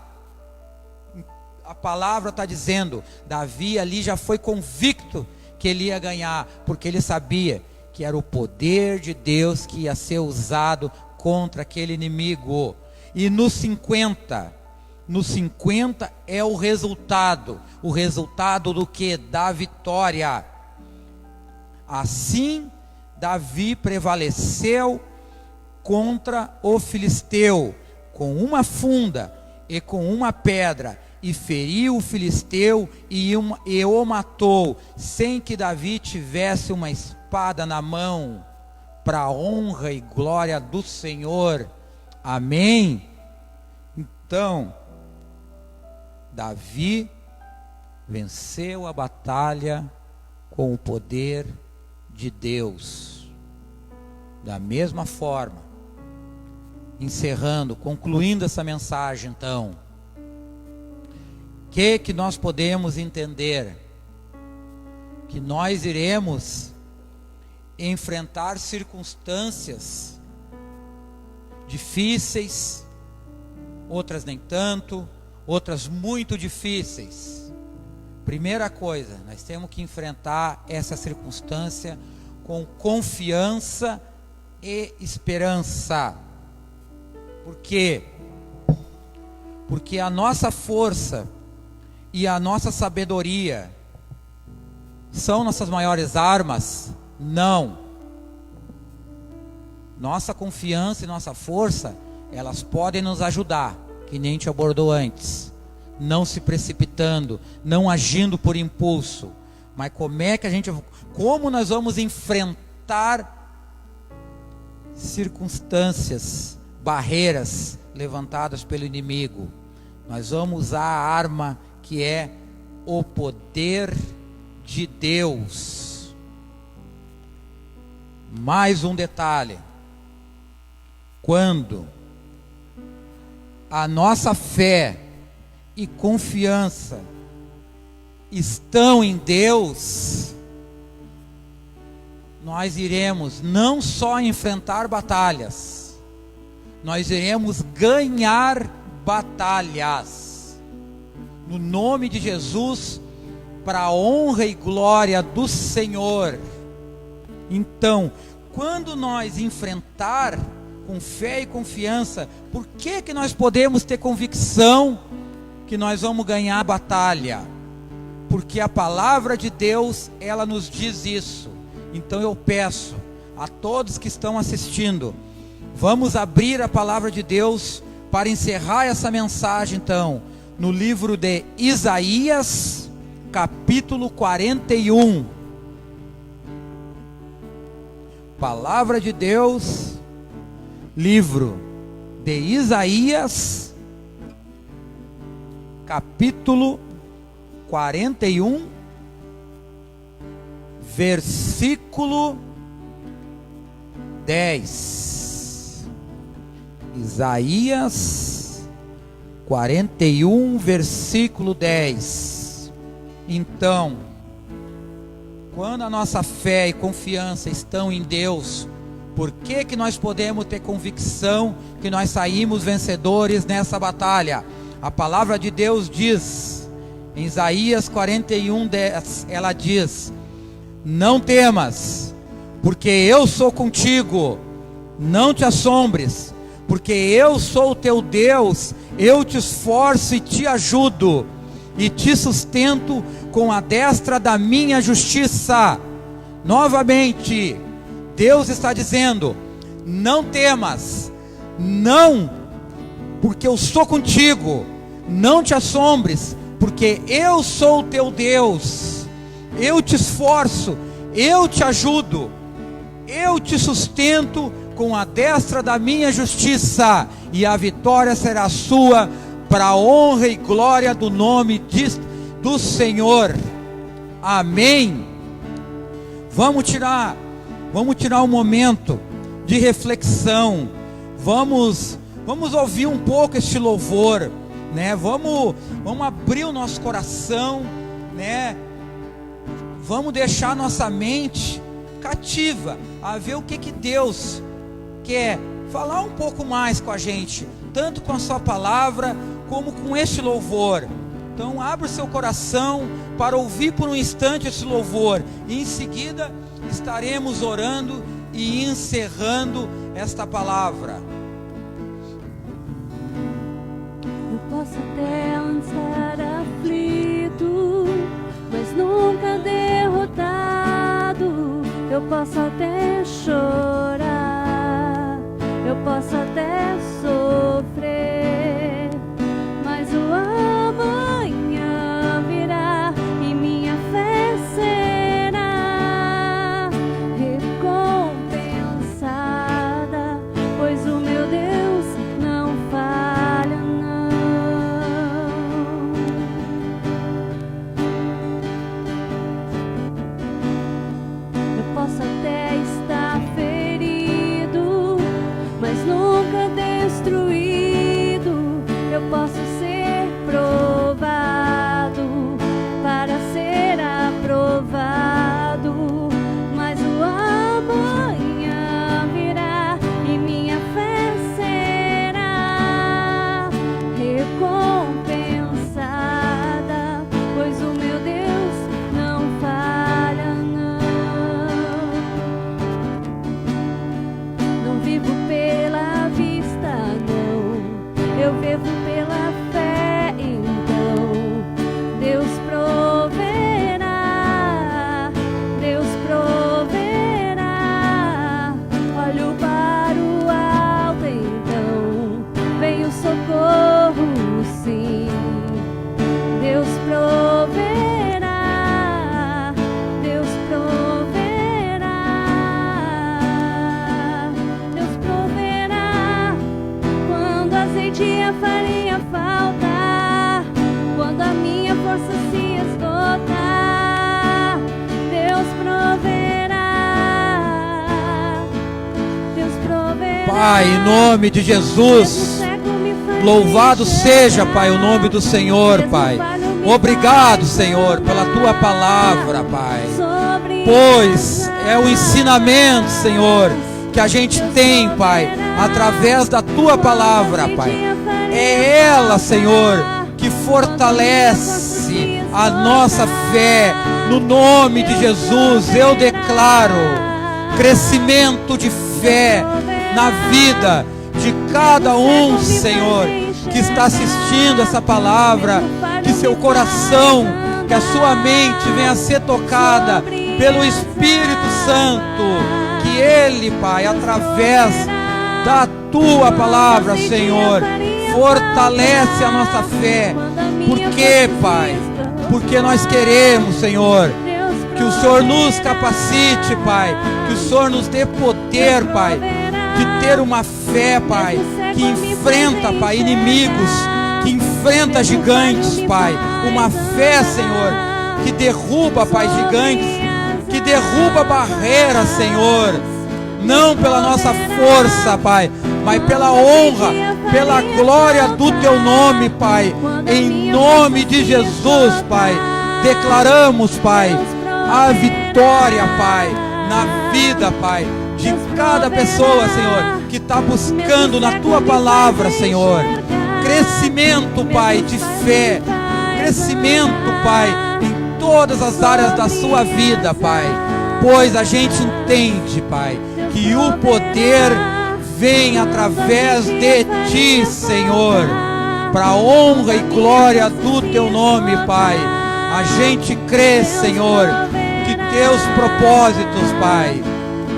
A palavra está dizendo, Davi ali já foi convicto que ele ia ganhar, porque ele sabia que era o poder de Deus que ia ser usado contra aquele inimigo. E no 50 é o resultado do que? Da vitória. Assim Davi prevaleceu contra o filisteu com uma funda e com uma pedra, e feriu o filisteu e o matou, sem que Davi tivesse uma espada na mão, para a honra e glória do Senhor. Amém? Então, Davi venceu a batalha com o poder de Deus. Da mesma forma, encerrando, concluindo essa mensagem, então, que nós podemos entender? Que nós iremos enfrentar circunstâncias difíceis, outras nem tanto, outras muito difíceis. Primeira coisa, nós temos que enfrentar essa circunstância com confiança e esperança. Por quê? Porque a nossa força e a nossa sabedoria são nossas maiores armas? Não. Nossa confiança e nossa força, elas podem nos ajudar, que nem te abordou antes, não se precipitando, não agindo por impulso. Mas como nós vamos enfrentar circunstâncias, barreiras levantadas pelo inimigo? Nós vamos usar a arma que é o poder de Deus. Mais um detalhe: quando a nossa fé e confiança estão em Deus, nós iremos não só enfrentar batalhas, nós iremos ganhar batalhas, no nome de Jesus, para a honra e glória do Senhor. Então, quando nós enfrentar com fé e confiança, por que nós podemos ter convicção que nós vamos ganhar a batalha? Porque a palavra de Deus, ela nos diz isso. Então eu peço a todos que estão assistindo, vamos abrir a palavra de Deus para encerrar essa mensagem, então, no livro de Isaías, capítulo 41. Palavra de Deus, livro de Isaías, capítulo 41, versículo 10. Isaías 41, versículo 10. Então, quando a nossa fé e confiança estão em Deus, por que nós podemos ter convicção que nós saímos vencedores nessa batalha? A palavra de Deus diz, em Isaías 41, 10, ela diz: não temas, porque eu sou contigo, não te assombres, porque eu sou o teu Deus, eu te esforço e te ajudo, e te sustento com a destra da minha justiça. Novamente, Deus está dizendo: não temas, não, porque eu sou contigo, não te assombres, porque eu sou o teu Deus, eu te esforço, eu te ajudo, eu te sustento com a destra da minha justiça, e a vitória será sua, para a honra e glória do nome do Senhor. Amém. Vamos tirar um momento de reflexão. Vamos ouvir um pouco este louvor. né? Vamos abrir o nosso coração, né? Vamos deixar nossa mente cativa a ver o que Deus quer falar um pouco mais com a gente, tanto com a sua palavra como com este louvor. Então abra o seu coração para ouvir por um instante esse louvor, e em seguida estaremos orando e encerrando esta palavra. Eu posso até estar aflito, mas nunca derrotado. Eu posso até chorar, eu posso até sofrer, mas o amanhã virá e minha fé será recompensada, pois o meu Deus não falha, não. Eu posso até estar ferido, mas nunca destruído. Eu posso ser provado para ser aprovado, mas o amanhã virá e minha fé será recompensada, pois o meu Deus não falha, não. Não vivo pela vista, não, eu vivo pela fé. Então Deus proverá, Deus proverá. Olho para o alto, então vem o socorro, sim. Deus proverá, Deus proverá, Deus proverá. Quando azeite e a farinha faltar, quando a minha força se esgotar, Deus proverá, Deus proverá. Pai, em nome de Jesus, louvado seja, Pai, o nome do Senhor, Pai. Obrigado, Senhor, pela Tua palavra, Pai, pois é o ensinamento, Senhor, que a gente tem, Pai, através da Tua palavra, Pai. É ela, Senhor, que fortalece a nossa fé. No nome de Jesus, eu declaro crescimento de fé na vida de cada um, Senhor, que está assistindo essa palavra. Que seu coração, que a sua mente venha a ser tocada pelo Espírito Santo, que Ele, Pai, através da Tua palavra, Senhor, fortalece a nossa fé. Por quê, Pai? Porque nós queremos, Senhor, que o Senhor nos capacite, Pai, que o Senhor nos dê poder, Pai, de ter uma fé, Pai, que enfrenta, Pai, inimigos, que enfrenta gigantes, Pai. Uma fé, Senhor, que derruba, Pai, gigantes, que derruba barreiras, Senhor. Não pela nossa força, Pai, mas pela honra, pela glória do Teu nome, Pai. Em nome de Jesus, Pai, declaramos, Pai, a vitória, Pai, na vida, Pai, de cada pessoa, Senhor, que está buscando na Tua palavra, Senhor. Crescimento, Pai, de fé. Crescimento, Pai, em todas as áreas da sua vida, Pai. Pois a gente entende, Pai, que o poder vem através de Ti, Senhor, para a honra e glória do Teu nome, Pai. A gente crê, Senhor, que Teus propósitos, Pai,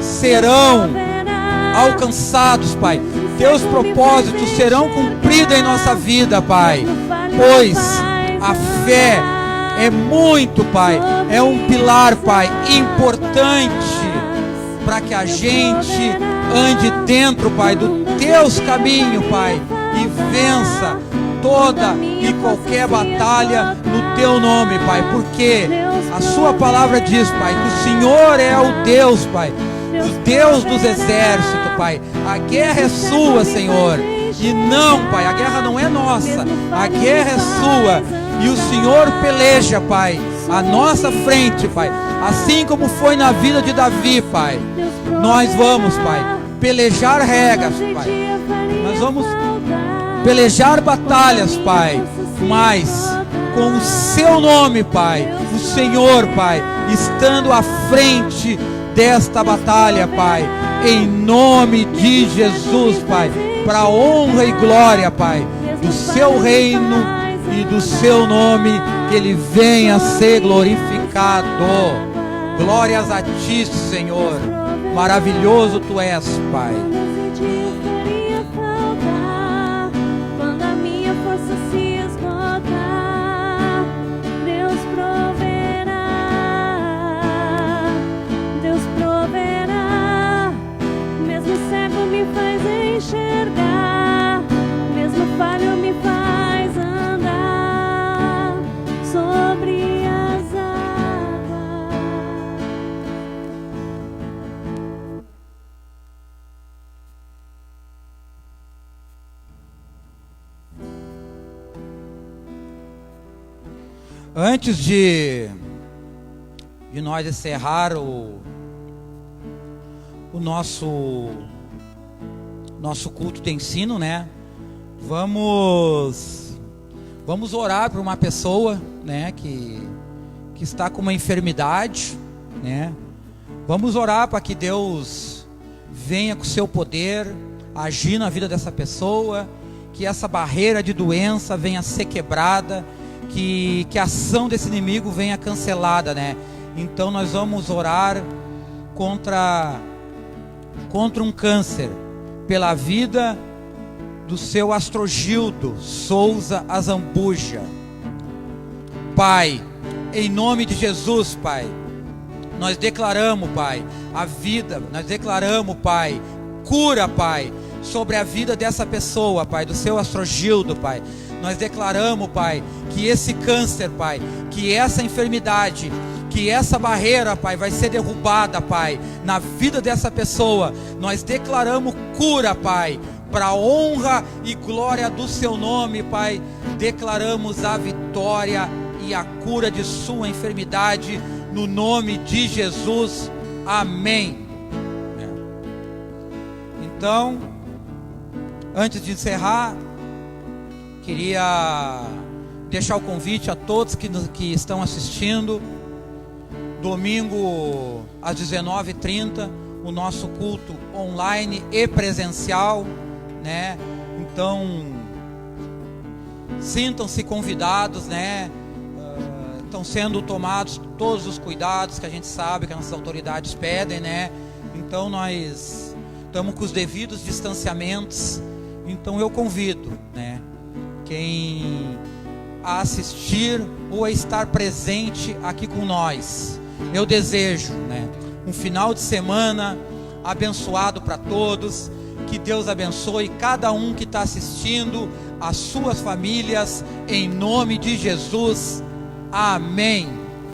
serão alcançados, Pai. Teus propósitos serão cumpridos em nossa vida, Pai. Pois a fé é muito, Pai, é um pilar, Pai, importante para que a gente ande dentro, Pai, do Teus caminhos, Pai, e vença toda e qualquer batalha no Teu nome, Pai, porque a Sua palavra diz, Pai, que o Senhor é o Deus, Pai, o Deus dos exércitos, Pai. A guerra é Sua, Senhor, que não, Pai, a guerra não é nossa, a guerra é sua, e o Senhor peleja, Pai, à nossa frente, Pai, assim como foi na vida de Davi, Pai. Nós vamos, Pai, pelejar regras, Pai, nós vamos pelejar batalhas, Pai, mas com o seu nome, Pai, o Senhor, Pai, estando à frente desta batalha, Pai, em nome de Jesus, Pai, para a honra e glória, Pai, do seu reino e do seu nome, que ele venha a ser glorificado. Glórias a ti, Senhor, maravilhoso tu és, Pai. Antes de nós encerrar o nosso culto de ensino, né? Vamos orar por uma pessoa, né? Que está com uma enfermidade, né? Vamos orar para que Deus venha com o seu poder agir na vida dessa pessoa, que essa barreira de doença venha a ser quebrada, que a ação desse inimigo venha cancelada, né? Então nós vamos orar contra um câncer, pela vida do seu Astrogildo Souza Azambuja. Pai, em nome de Jesus, Pai, nós declaramos, Pai, a vida, nós declaramos, Pai, cura, Pai, sobre a vida dessa pessoa, Pai, do seu Astrogildo, Pai. Nós declaramos, Pai, que esse câncer, Pai, que essa enfermidade, que essa barreira, Pai, vai ser derrubada, Pai, na vida dessa pessoa. Nós declaramos cura, Pai, para a honra e glória do seu nome, Pai. Declaramos a vitória e a cura de sua enfermidade, no nome de Jesus. Amém. Então, antes de encerrar, queria deixar o convite a todos que estão assistindo. Domingo às 19h30, o nosso culto online e presencial, né? Então, sintam-se convidados, né? Estão sendo tomados todos os cuidados que a gente sabe que as nossas autoridades pedem, né? Então nós estamos com os devidos distanciamentos. Então eu convido, né, quem a assistir ou a estar presente aqui com nós. Eu desejo, né, um final de semana abençoado para todos. Que Deus abençoe cada um que está assistindo, as suas famílias, em nome de Jesus. Amém.